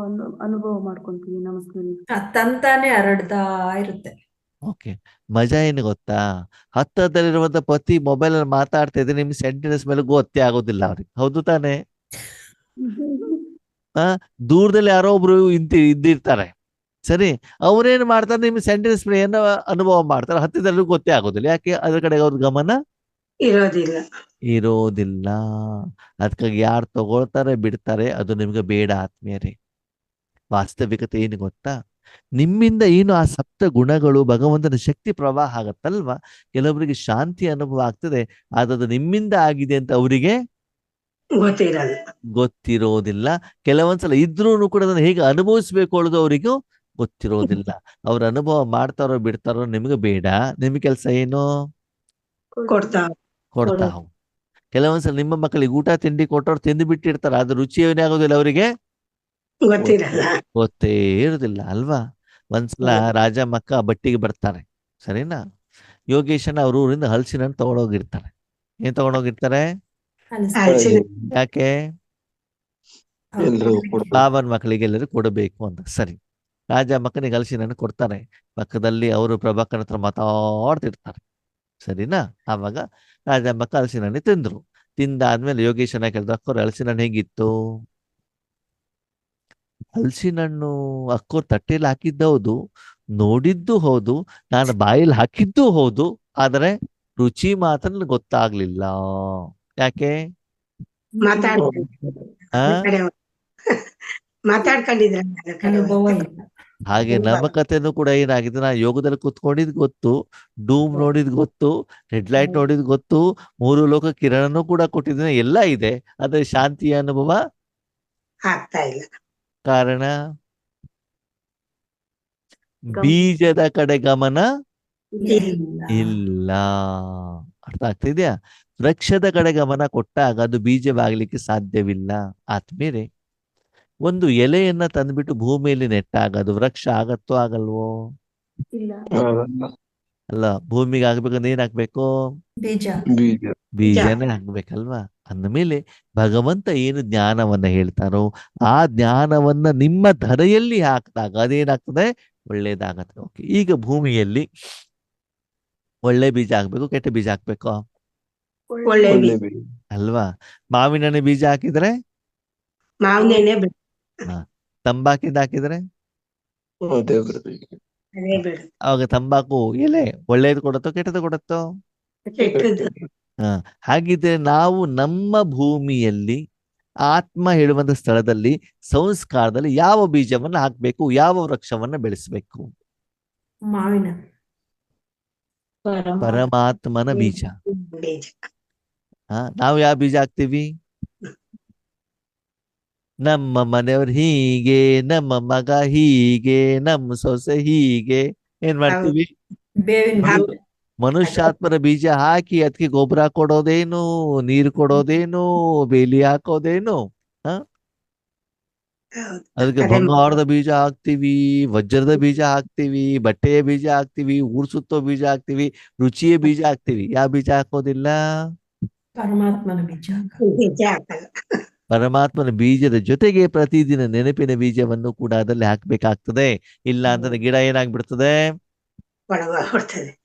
ಅನುಭವ ಮಾಡ್ಕೊಂತೀವಿ. ನಮಸ್ಕಾರ. ತಂತಾನೆ ಹರಡ್ತಾ ಇರುತ್ತೆ. ಓಕೆ, ಮಜಾ ಏನು ಗೊತ್ತಾ, ಹತ್ತದಲ್ಲಿರುವಂತ ಪತಿ ಮೊಬೈಲ್ ಅಲ್ಲಿ ಮಾತಾಡ್ತಾ ಇದ್ರೆ ನಿಮ್ ಸೆಂಟೆನ್ಸ್ ಮೇಲೆ ಗೊತ್ತೇ ಆಗೋದಿಲ್ಲ ಅವ್ರಿಗೆ, ಹೌದು ತಾನೆ. ದೂರದಲ್ಲಿ ಯಾರೋ ಒಬ್ರು ಇದ್ದಿರ್ತಾರೆ, ಸರಿ, ಅವ್ರೇನ್ ಮಾಡ್ತಾರೆ, ನಿಮ್ ಸೆಂಟೆನ್ಸ್ ಏನು ಅನುಭವ ಮಾಡ್ತಾರೆ, ಹತ್ತಿರದಲ್ಲೂ ಗೊತ್ತೇ ಆಗೋದಿಲ್ಲ. ಯಾಕೆ, ಅದ್ರ ಕಡೆ ಅವ್ರ ಗಮನ ಇರೋದಿಲ್ಲ. ಅದಕ್ಕಾಗಿ ಯಾರು ತಗೊಳ್ತಾರೆ ಬಿಡ್ತಾರೆ ಅದು ನಿಮ್ಗೆ ಬೇಡ ಆತ್ಮೀಯರೇ. ವಾಸ್ತವಿಕತೆ ಏನು ಗೊತ್ತಾ, ನಿಮ್ಮಿಂದ ಏನು ಆ ಸಪ್ತ ಗುಣಗಳು ಭಗವಂತನ ಶಕ್ತಿ ಪ್ರವಾಹ ಆಗತ್ತಲ್ವಾ, ಕೆಲವರಿಗೆ ಶಾಂತಿ ಅನುಭವ ಆಗ್ತದೆ, ಆದದು ನಿಮ್ಮಿಂದ ಆಗಿದೆ ಅಂತ ಅವರಿಗೆ ಗೊತ್ತಿರೋದಿಲ್ಲ. ಕೆಲವೊಂದ್ಸಲ ಇದ್ರೂ ಕೂಡ ಅದನ್ನು ಹೇಗೆ ಅನುಭವಿಸ್ಬೇಕು ಅನ್ನೋದು ಅವರಿಗೂ ಗೊತ್ತಿರೋದಿಲ್ಲ. ಅವ್ರ ಅನುಭವ ಮಾಡ್ತಾರೋ ಬಿಡ್ತಾರೋ ನಿಮ್ಗೆ ಬೇಡ. ನಿಮ್ಗೆ ಕೆಲಸ ಏನು, ಕೊಡ್ತಾ ಹೋಗಿ. ಕೆಲವೊಂದ್ಸಲ ನಿಮ್ಮ ಮಕ್ಕಳಿಗೆ ಊಟ ತಿಂಡಿ ಕೊಟ್ಟವ್ರು ತಿಂದು ಬಿಟ್ಟಿರ್ತಾರೆ, ಅದು ರುಚಿ ಏನೇ ಆಗೋದಿಲ್ಲ, ಅವರಿಗೆ ಗೊತ್ತೇ ಇರುದಿಲ್ಲ ಅಲ್ವಾ. ಒಂದ್ಸಲ ರಾಜ ಮಕ್ಕ ಬಟ್ಟಿಗೆ ಬರ್ತಾರೆ, ಸರಿನಾ. ಯೋಗೇಶನ ಅವ್ರ ಊರಿಂದ ಹಲಸಿನ ಹಣ್ಣು ತಗೊಂಡೋಗಿರ್ತಾರೆ. ಏನ್ ತಗೊಂಡೋಗಿರ್ತಾರೆ, ಯಾಕೆ, ಬಾಬನ್ ಮಕ್ಕಳಿಗೆ ಎಲ್ಲರೂ ಕೊಡಬೇಕು ಅಂತ. ಸರಿ, ರಾಜ ಮಕ್ಕನಿಗೆ ಹಲಸಿನ ಹಣ್ಣು ಕೊಡ್ತಾರೆ. ಪಕ್ಕದಲ್ಲಿ ಅವರು ಪ್ರಭಾಕರ್ ಹತ್ರ ಮಾತಾಡ್ತಿರ್ತಾರೆ, ಸರಿನಾ. ಆವಾಗ ರಾಜ ಮಕ್ಕ ಹಲಸಿನ ಹಣ್ಣು ತಿಂದ್ರು. ತಿಂದಾದ್ಮೇಲೆ ಯೋಗೇಶನ ಕೇಳಿದ್ರು, ಅಕ್ಕೋರ್ ಹಲಸಿನ ಹಣ್ಣು ಹೇಗಿತ್ತು. ಹಲಸಿನ ಹಣ್ಣು ಅಕ್ಕೋರ್ ತಟ್ಟೆಯಲ್ಲಿ ಹಾಕಿದ್ದ ಹೌದು, ನೋಡಿದ್ದು ಹೌದು, ನಾನು ಬಾಯಲ್ಲಿ ಹಾಕಿದ್ದು ಹೌದು, ಆದ್ರೆ ರುಚಿ ಮಾತ್ರ ಗೊತ್ತಾಗ್ಲಿಲ್ಲ. ಯಾಕೆ, ಅನುಭವ ಇಲ್ಲ. ಹಾಗೆ ನಮ್ಮ ಕಥೆನೂ ಕೂಡ ಏನಾಗಿದೆ, ನಾ ಯೋಗದಲ್ಲಿ ಕುತ್ಕೊಂಡಿದ್ ಗೊತ್ತು, ಡೂಮ್ ನೋಡಿದ್ ಗೊತ್ತು, ರೆಡ್ ಲೈಟ್ ನೋಡಿದ್ ಗೊತ್ತು, 3 ಲೋಕ ಕಿರಣನೂ ಕೂಡ ಕೊಟ್ಟಿದ್ದೇನೆ, ಎಲ್ಲ ಇದೆ, ಆದ್ರೆ ಶಾಂತಿಯ ಅನುಭವ ಆಗ್ತಾ ಇಲ್ಲ. ಕಾರಣ ಬೀಜದ ಕಡೆ ಗಮನ ಇಲ್ಲ. ಅರ್ಥ ಆಗ್ತಿದ್ಯಾ. ವೃಕ್ಷದ ಕಡೆ ಗಮನ ಕೊಟ್ಟಾಗ ಅದು ಬೀಜವಾಗ್ಲಿಕ್ಕೆ ಸಾಧ್ಯವಿಲ್ಲ. ಆತ್ಮೀಯರೇ, ಒಂದು ಎಲೆಯನ್ನ ತಂದ್ಬಿಟ್ಟು ಭೂಮಿಯಲ್ಲಿ ನೆಟ್ಟಾಗ ಅದು ವೃಕ್ಷ ಆಗತ್ತೋ ಆಗಲ್ವೋ, ಅಲ್ಲ. ಭೂಮಿಗೆ ಆಗ್ಬೇಕಂದ್ರೆ ಏನ್ ಹಾಕ್ಬೇಕು, ಬೀಜನೇ ಹಾಕ್ಬೇಕಲ್ವಾ. ಅಂದಮೇಲೆ ಭಗವಂತ ಏನು ಜ್ಞಾನವನ್ನ ಹೇಳ್ತಾರೋ ಆ ಜ್ಞಾನವನ್ನ ನಿಮ್ಮ ಧರೆಯಲ್ಲಿ ಹಾಕಿದಾಗ ಅದೇನಾಗ್ತದೆ, ಒಳ್ಳೇದಾಗತ್ತೆ. ಓಕೆ, ಈಗ ಭೂಮಿಯಲ್ಲಿ ಒಳ್ಳೆ ಬೀಜ ಹಾಕ್ಬೇಕು, ಕೆಟ್ಟ ಬೀಜ ಹಾಕ್ಬೇಕು ಅಲ್ವಾ. ಮಾವಿನ ಹಣ್ಣು ಬೀಜ ಹಾಕಿದ್ರೆ ತಂಬಾಕಿಂದ ಹಾಕಿದ್ರೆ ಅದೇ ಬಿಡು. ಅವಾಗ ತಂಬಾಕು ಎಲೆ ಒಳ್ಳೇದು ಕೊಡುತ್ತೋ ಕೆಟ್ಟದ್ದು ಕೊಡುತ್ತೋ? ಕೆಟ್ಟದ್ದು. ಹ ಹಾಗಿದ್ರೆ ನಾವು ನಮ್ಮ ಭೂಮಿಯಲ್ಲಿ ಆತ್ಮ ಹೇಳುವಂತ ಸ್ಥಳದಲ್ಲಿ ಸಂಸ್ಕಾರದಲ್ಲಿ ಯಾವ ಬೀಜವನ್ನ ಹಾಕ್ಬೇಕು, ಯಾವ ವೃಕ್ಷವನ್ನ ಬೆಳೆಸಬೇಕು? ಮಾವಿನ ಪರಮಾತ್ಮನ ಬೀಜ. ಬೀಜ. ನಾವು ಯಾವ ಬೀಜ ಹಾಕ್ತೀವಿ? ನಮ್ಮ ಮನೆಯವ್ರು ಹೀಗೆ, ನಮ್ಮ ಮಗ ಹೀಗೆ, ನಮ್ಮ ಸೊಸೆ ಹೀಗೆ ಏನ್ ಮಾಡ್ತೀವಿ? ಬೇವಿನ ಮನು- ಮನುಷ್ಯಾತ್ಮರ ಬೀಜ ಹಾಕಿ ಅದಕ್ಕೆ ಗೊಬ್ಬರ ಕೊಡೋದೇನು, ನೀರು ಕೊಡೋದೇನು, ಬೇಲಿ ಹಾಕೋದೇನು? ಹೌದು. ಅದಕ್ಕೆ ಅದೇ ಬಂಗಾರದ ಬೀಜ ಹಾಕ್ತಿವಿ, ವಜ್ರದ ಬೀಜ ಹಾಕ್ತಿವಿ, ಬಟ್ಟೆಯ ಬೀಜ ಹಾಕ್ತಿವಿ, ಊರ್ ಸುತ್ತೋ ಬೀಜ ಹಾಕ್ತಿವಿ, ರುಚಿಯ ಬೀಜ ಹಾಕ್ತಿವಿ. ಯಾವ ಬೀಜ ಹಾಕೋದಿಲ್ಲ? ಪರಮಾತ್ಮನ ಬೀಜ ಬೀಜ ಹಾಕಲ್ಲ. ಪರಮಾತ್ಮನ ಬೀಜದ ಜೊತೆಗೆ ಪ್ರತಿದಿನ ನೆನಪಿನ ಬೀಜವನ್ನು ಕೂಡ ಅದರಲ್ಲಿ ಹಾಕ್ಬೇಕಾಗ್ತದೆ. ಇಲ್ಲ ಅಂತಂದ್ರೆ ಗಿಡ ಏನಾಗ್ಬಿಡ್ತದೆ? ಒಣಗೋಗ್ಬಿಡ್ತದೆ.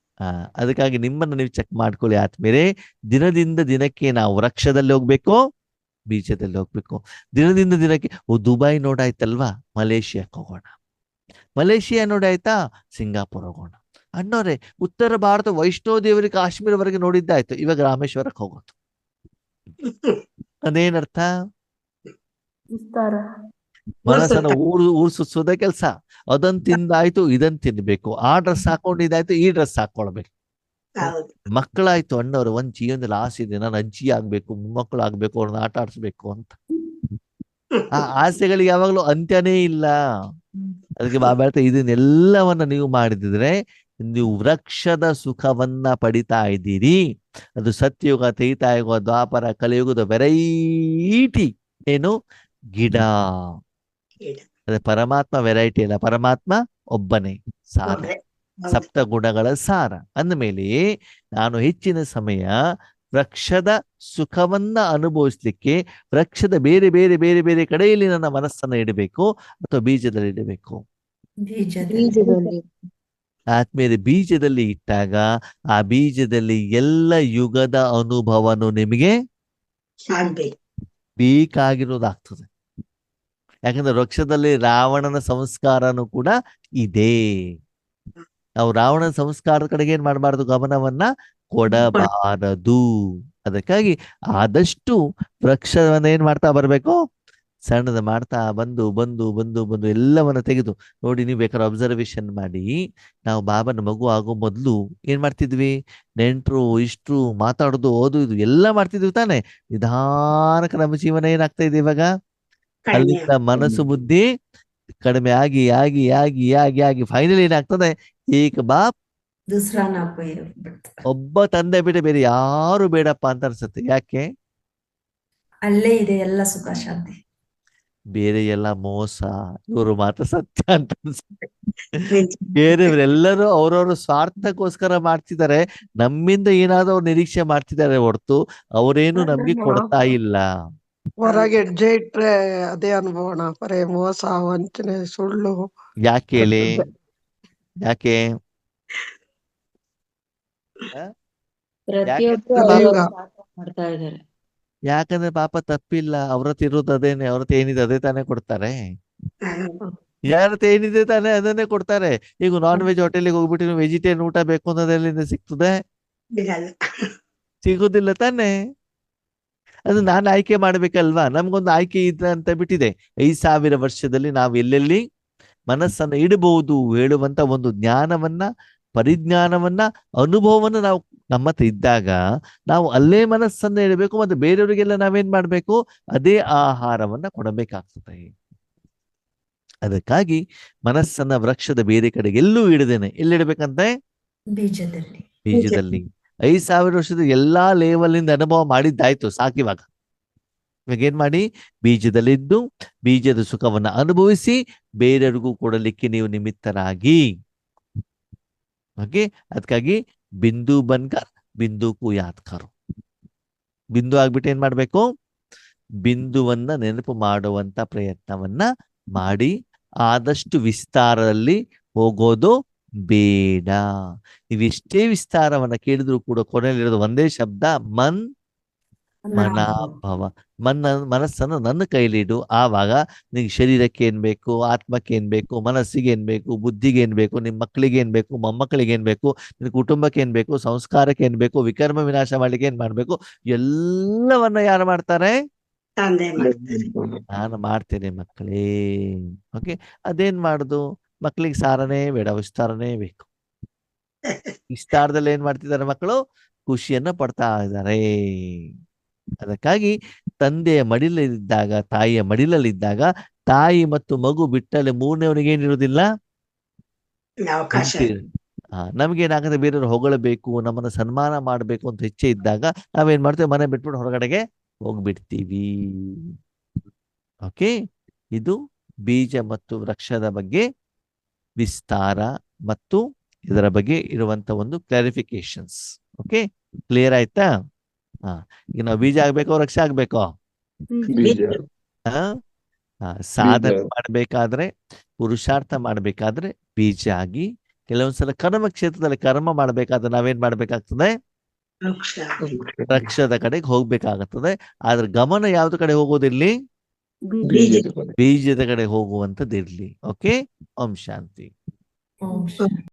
ಅದಕ್ಕಾಗಿ ನಿಮ್ಮನ್ನು ನೀವು ಚೆಕ್ ಮಾಡ್ಕೊಳ್ಳಿ ಆತ್ಮೇಲೆ. ದಿನದಿಂದ ದಿನಕ್ಕೆ ನಾವು ವೃಕ್ಷದಲ್ಲಿ ಹೋಗ್ಬೇಕು, ಬೀಜದಲ್ಲಿ ಹೋಗ್ಬೇಕು. ದಿನದಿಂದ ದಿನಕ್ಕೆ ದುಬೈ ನೋಡಾಯ್ತಲ್ವಾ, ಮಲೇಷಿಯಾಕ್ಕೆ ಹೋಗೋಣ. ಮಲೇಷಿಯಾ ನೋಡಾಯ್ತಾ, ಸಿಂಗಾಪುರ್ ಹೋಗೋಣ. ಅಣ್ಣವ್ರೆ, ಉತ್ತರ ಭಾರತ ವೈಷ್ಣೋ ದೇವರಿ ಕಾಶ್ಮೀರವರೆಗೆ ನೋಡಿದ್ದಾಯ್ತು, ಇವಾಗ ರಾಮೇಶ್ವರಕ್ಕೆ ಹೋಗೋದು. ಅದೇನರ್ಥ? ವಿಸ್ತಾರ. ಮನಸ್ಸನ್ನು ಊರ್ ಸುತ್ತೋದೇ ಕೆಲಸ. ಅದನ್ ತಿಂದಾಯ್ತು, ಇದನ್ ತಿನ್ಬೇಕು. ಆ ಡ್ರೆಸ್ ಹಾಕೊಂಡಿದ್ದಾಯ್ತು, ಈ ಡ್ರೆಸ್ ಹಾಕೊಳ್ಬೇಕು. ಹೌದು. ಮಕ್ಕಳಾಯ್ತು ಅಣ್ಣವ್ರು, ಒಂದ್ ಜೀವನದಲ್ಲಿ ಆಸೆ ಇದೆ, ನಾನು ಅಜ್ಜಿ ಆಗ್ಬೇಕು, ಮೊಮ್ಮಕ್ಕಳು ಆಗ್ಬೇಕು, ಅವ್ರನ್ನ ಆಟ ಆಡ್ಸ್ಬೇಕು ಅಂತ. ಆ ಆಸೆಗಳಿಗೆ ಯಾವಾಗ್ಲೂ ಅಂತ್ಯನೇ ಇಲ್ಲ. ಅದಕ್ಕೆ ಬಾಬಾ ಹೇಳ್ತಾ, ಇದನ್ನೆಲ್ಲವನ್ನ ನೀವು ಮಾಡಿದ್ರೆ ನೀವು ವೃಕ್ಷದ ಸುಖವನ್ನ ಪಡಿತಾ ಇದ್ದೀರಿ. ಅದು ಸತ್ಯಯುಗ, ತ್ರೇತಾಯುಗ, ದ್ವಾಪರ, ಕಲಿಯುಗದ ವೆರೈಟಿ ಏನು? ಗಿಡ. ಗಿಡ. ಅದೇ ಪರಮಾತ್ಮ ವೆರೈಟಿ ಅಲ್ಲ, ಪರಮಾತ್ಮ ಒಬ್ಬನೇ ಸಾರ, ಒಬ್ರೇ. ಹೌದು. ಸಪ್ತ ಗುಣಗಳ ಸಾರ. ಅಂದಮೇಲೆ ನಾನು ಹೆಚ್ಚಿನ ಸಮಯ ವೃಕ್ಷದ ಸುಖವನ್ನ ಅನುಭವಿಸ್ಲಿಕ್ಕೆ ವೃಕ್ಷದ ಬೇರೆ ಬೇರೆ ಬೇರೆ ಬೇರೆ ಕಡೆಯಲ್ಲಿ ನನ್ನ ಮನಸ್ಸನ್ನ ಇಡಬೇಕು ಅಥವಾ ಬೀಜದಲ್ಲಿ ಇಡಬೇಕು? ಬೀಜದಲ್ಲಿ. ಆದ್ಮೇಲೆ ಬೀಜದಲ್ಲಿ ಇಟ್ಟಾಗ ಆ ಬೀಜದಲ್ಲಿ ಎಲ್ಲ ಯುಗದ ಅನುಭವನು ನಿಮಗೆ ಆಗ್ಬೇಕು. ಬೇಕಾಗಿರೋದಾಗ್ತದೆ. ಯಾಕಂದ್ರೆ ವೃಕ್ಷದಲ್ಲಿ ರಾವಣನ ಸಂಸ್ಕಾರನೂ ಕೂಡ ಇದೆ. ನಾವು ರಾವಣನ ಸಂಸ್ಕಾರದ ಕಡೆಗೆ ಏನ್ ಮಾಡಬಾರದು, ಗಮನವನ್ನ ಕೊಡಬಾರದು. ಅದಕ್ಕಾಗಿ ಆದಷ್ಟು ವೃಕ್ಷವನ್ನ ಏನ್ ಮಾಡ್ತಾ ಬರ್ಬೇಕು, ಸಣ್ಣದ ಮಾಡ್ತಾ ಬಂದು ಬಂದು ಬಂದು ಬಂದು ಎಲ್ಲವನ್ನ ತೆಗೆದು ನೋಡಿ. ನೀವು ಬೇಕಾದ್ರೆ ಅಬ್ಸರ್ವೇಷನ್ ಮಾಡಿ, ನಾವು ಬಾಬನ ಮಗು ಆಗೋ ಮೊದಲು ಏನ್ ಮಾಡ್ತಿದ್ವಿ? ನೆಂಟ್ರು ಇಷ್ಟ್ರು ಮಾತಾಡೋದು, ಓದು ಎಲ್ಲ ಮಾಡ್ತಿದ್ವಿ ತಾನೆ. ನಿಧಾನಕ್ಕೆ ನಮ್ಮ ಜೀವನ ಏನಾಗ್ತಾ ಇದೆ ಇವಾಗ? ಅಲ್ಲಿಂದ ಮನಸ್ಸು ಬುದ್ಧಿ ಕಡಿಮೆ ಆಗಿ ಆಗಿ ಆಗಿ ಆಗಿ ಆಗಿ ಫೈನಲ್ ಏನಾಗ್ತದೆ? ಏಕ ಬಾಪ್ ಒಬ್ಬ ತಂದೆ ಬಿಟ್ಟು ಬೇರೆ ಯಾರು ಬೇಡಪ್ಪ ಅಂತ ಅನ್ಸುತ್ತೆ. ಯಾಕೆ? ಅಲ್ಲೇ ಇದೆ ಎಲ್ಲ ಸುಖ ಶಾಂತಿ. ಬೇರೆ ಎಲ್ಲ ಮೋಸ, ಇವರು ಮಾತ್ರ ಸತ್ಯ ಅಂತ ಅನ್ಸುತ್ತೆ. ಬೇರೆಯವರೆಲ್ಲರೂ ಅವ್ರವ್ರ ಸ್ವಾರ್ಥಕ್ಕೋಸ್ಕರ ಮಾಡ್ತಿದ್ದಾರೆ. ನಮ್ಮಿಂದ ಏನಾದ್ರು ಅವ್ರು ನಿರೀಕ್ಷೆ ಮಾಡ್ತಿದ್ದಾರೆ ಹೊರತು ಅವರೇನು ನಮ್ಗೆ ಕೊಡ್ತಾ ಇಲ್ಲ. ಹೊರಗೆ ಹೆಜ್ಜೆ ಇಟ್ರೆ ಅದೇ ಅನುಭವಣ, ಬರೇ ಮೋಸ, ವಂಚನೆ, ಸುಳ್ಳು. ಯಾಕೆ ಹೇಳಿ? ಯಾಕೆ? ಮಾಡ್ತಾ ಇದ್ದಾರೆ. ಯಾಕಂದ್ರೆ ಪಾಪ ತಪ್ಪಿಲ್ಲ, ಅವ್ರತ್ ಇರೋದು ಅದೇನೆ, ಅವ್ರತ್ ಏನಿದೆ ಅದೇ ತಾನೇ ಕೊಡ್ತಾರೆ. ಯಾರತ್ ಏನಿದೆ ತಾನೇ ಅದನ್ನೇ ಕೊಡ್ತಾರೆ. ಈಗ ನಾನ್ ವೆಜ್ ಹೋಟೆಲಿಗೆ ಹೋಗ್ಬಿಟ್ಟು ನೀವು ವೆಜಿಟೇರಿಯನ್ ಊಟ ಬೇಕು ಅನ್ನೋದ್ರಿಂದ ಸಿಗ್ತದೆ? ಸಿಗುದಿಲ್ಲ ತಾನೆ. ಅದು ನಾನು ಆಯ್ಕೆ ಮಾಡ್ಬೇಕಲ್ವಾ? ನಮ್ಗೊಂದು ಆಯ್ಕೆ ಇದೆ ಅಂತ ಬಿಟ್ಟಿದೆ. 5,000 ವರ್ಷದಲ್ಲಿ ನಾವು ಎಲ್ಲೆಲ್ಲಿ ಮನಸ್ಸನ್ನ ಇಡಬಹುದು ಹೇಳುವಂತ ಒಂದು ಜ್ಞಾನವನ್ನ, ಪರಿಜ್ಞಾನವನ್ನ, ಅನುಭವವನ್ನ ನಾವು ನಮ್ಮ ಹತ್ರ ಇದ್ದಾಗ ನಾವು ಅಲ್ಲೇ ಮನಸ್ಸನ್ನ ಇಡಬೇಕು. ಮತ್ತೆ ಬೇರೆಯವರಿಗೆಲ್ಲ ನಾವೇನ್ ಮಾಡ್ಬೇಕು? ಅದೇ ಆಹಾರವನ್ನ ಕೊಡಬೇಕಾಗ್ತದೆ. ಅದಕ್ಕಾಗಿ ಮನಸ್ಸನ್ನ ವೃಕ್ಷದ ಬೇರೆ ಕಡೆಗೆ ಎಲ್ಲೂ ಇಡದೇನೆ ಎಲ್ಲಿಡ್ಬೇಕಂತೆ? ಬೀಜದಲ್ಲಿ. 5,000 ವರ್ಷದ ಎಲ್ಲಾ ಲೆವೆಲ್ ಅನುಭವ ಮಾಡಿದ್ದಾಯ್ತು, ಸಾಕಿವಾಗ. ಇವಾಗ ಏನ್ ಮಾಡಿ? ಬೀಜದಲ್ಲಿದ್ದು ಬೀಜದ ಸುಖವನ್ನ ಅನುಭವಿಸಿ ಬೇರೆಯವರಿಗೂ ಕೊಡಲಿಕ್ಕೆ ನೀವು ನಿಮಿತ್ತರಾಗಿ. ಓಕೆ, ಅದಕ್ಕಾಗಿ ಬಿಂದು ಬನ್ಕರ್ ಬಿಂದುಕು ಯಾತ್ಕರು. ಬಿಂದು ಆಗ್ಬಿಟ್ಟು ಏನ್ ಮಾಡ್ಬೇಕು? ಬಿಂದುವನ್ನ ನೆನಪು ಮಾಡುವಂತ ಪ್ರಯತ್ನವನ್ನ ಮಾಡಿ. ಆದಷ್ಟು ವಿಸ್ತಾರದಲ್ಲಿ ಹೋಗೋದು ಬೇಡ. ನೀವೆಷ್ಟೇ ವಿಸ್ತಾರವನ್ನ ಕೇಳಿದ್ರು ಕೂಡ ಕೊನೆಯಲ್ಲಿರೋದು ಒಂದೇ ಶಬ್ದ, ಮನ್ ಮನಾಭವ. ಮನಸ್ಸನ್ನು ನನ್ನ ಕೈಲಿಡು. ಆವಾಗ ನಿಂಗೆ ಶರೀರಕ್ಕೆ ಏನ್ ಬೇಕು, ಆತ್ಮಕ್ಕೆ ಏನ್ ಬೇಕು, ಮನಸ್ಸಿಗೆ ಏನ್ ಬೇಕು, ಬುದ್ಧಿಗೆ ಏನ್ ಬೇಕು, ನಿಮ್ಮ ಮಕ್ಕಳಿಗೆ ಏನ್ ಬೇಕು, ಮೊಮ್ಮಕ್ಕಳಿಗೆ ಏನ್ ಬೇಕು, ನಿನ್ನ ಕುಟುಂಬಕ್ಕೆ ಏನ್ ಬೇಕು, ಸಂಸ್ಕಾರಕ್ಕೆ ಏನ್ ಬೇಕು, ವಿಕರ್ಮ ವಿನಾಶ ಮಾಡ್ಲಿಕ್ಕೆ ಏನ್ ಮಾಡ್ಬೇಕು, ಎಲ್ಲವನ್ನ ಯಾರು ಮಾಡ್ತಾರೆ? ತಂದೆ ಮಾಡ್ತಾರೆ. ನಾನು ಮಾಡ್ತೇನೆ ಮಕ್ಕಳೇ. ಓಕೆ, ಅದೇನ್ ಮಾಡುದು? ಮಕ್ಕಳಿಗೆ ಸಾರನೇ ಬೇಡ, ವಿಸ್ತಾರನೇ ಬೇಕು. ವಿಸ್ತಾರದಲ್ಲಿ ಏನ್ ಮಾಡ್ತಿದ್ದಾರೆ ಮಕ್ಕಳು? ಖುಷಿಯನ್ನ ಪಡ್ತಾ ಇದ್ದಾರೆ. ಅದಕ್ಕಾಗಿ ತಂದೆಯ ಮಡಿಲಲ್ಲಿದ್ದಾಗ, ತಾಯಿಯ ಮಡಿಲಲ್ಲಿದ್ದಾಗ, ತಾಯಿ ಮತ್ತು ಮಗು ಬಿಟ್ಟಲ್ಲಿ ಮೂರನೇವನಿಗೆ ಏನಿರುವುದಿಲ್ಲ, ಅವಕಾಶ ನಮ್ಗೇನಾಗುತ್ತೆ, ಬೇರೆಯವ್ರು ಹೊಗಳಬೇಕು, ನಮ್ಮನ್ನ ಸನ್ಮಾನ ಮಾಡ್ಬೇಕು ಅಂತ ಇಚ್ಛೆ ಇದ್ದಾಗ ನಾವೇನ್ ಮಾಡ್ತೇವೆ? ಮನೆ ಬಿಟ್ಬಿಟ್ಟು ಹೊರಗಡೆಗೆ ಹೋಗ್ಬಿಡ್ತೀವಿ. ಓಕೆ, ಇದು ಬೀಜ ಮತ್ತು ವೃಕ್ಷದ ಬಗ್ಗೆ ವಿಸ್ತಾರ ಮತ್ತು ಇದರ ಬಗ್ಗೆ ಇರುವಂತ ಒಂದು ಕ್ಲಾರಿಫಿಕೇಶನ್ಸ್. ಓಕೆ, ಕ್ಲಿಯರ್ ಆಯ್ತಾ? ಈಗ ನಾವು ಬೀಜ ಆಗ್ಬೇಕೋ ವೃಕ್ಷ ಆಗ್ಬೇಕೋ? ಬೀಜ. ಸಾಧನೆ ಮಾಡ್ಬೇಕಾದ್ರೆ, ಪುರುಷಾರ್ಥ ಮಾಡ್ಬೇಕಾದ್ರೆ ಬೀಜ ಆಗಿ, ಕೆಲವೊಂದ್ಸಲ ಕರ್ಮ ಕ್ಷೇತ್ರದಲ್ಲಿ ಕರ್ಮ ಮಾಡ್ಬೇಕಾದ್ರೆ ನಾವೇನ್ ಮಾಡ್ಬೇಕಾಗ್ತದೆ? ವೃಕ್ಷ. ವೃಕ್ಷದ ಕಡೆಗೆ ಹೋಗ್ಬೇಕಾಗುತ್ತದೆ. ಆದ್ರೆ ಗಮನ ಯಾವ್ದು ಕಡೆ ಹೋಗೋದಿರ್ಲಿ? ಬೀಜದ ಕಡೆ. ಬೀಜದ ಕಡೆ ಹೋಗುವಂತದ್ದಿರ್ಲಿ. ಓಕೆ, ಓಂ ಶಾಂತಿ. ಓಂ ಶಾಂತಿ.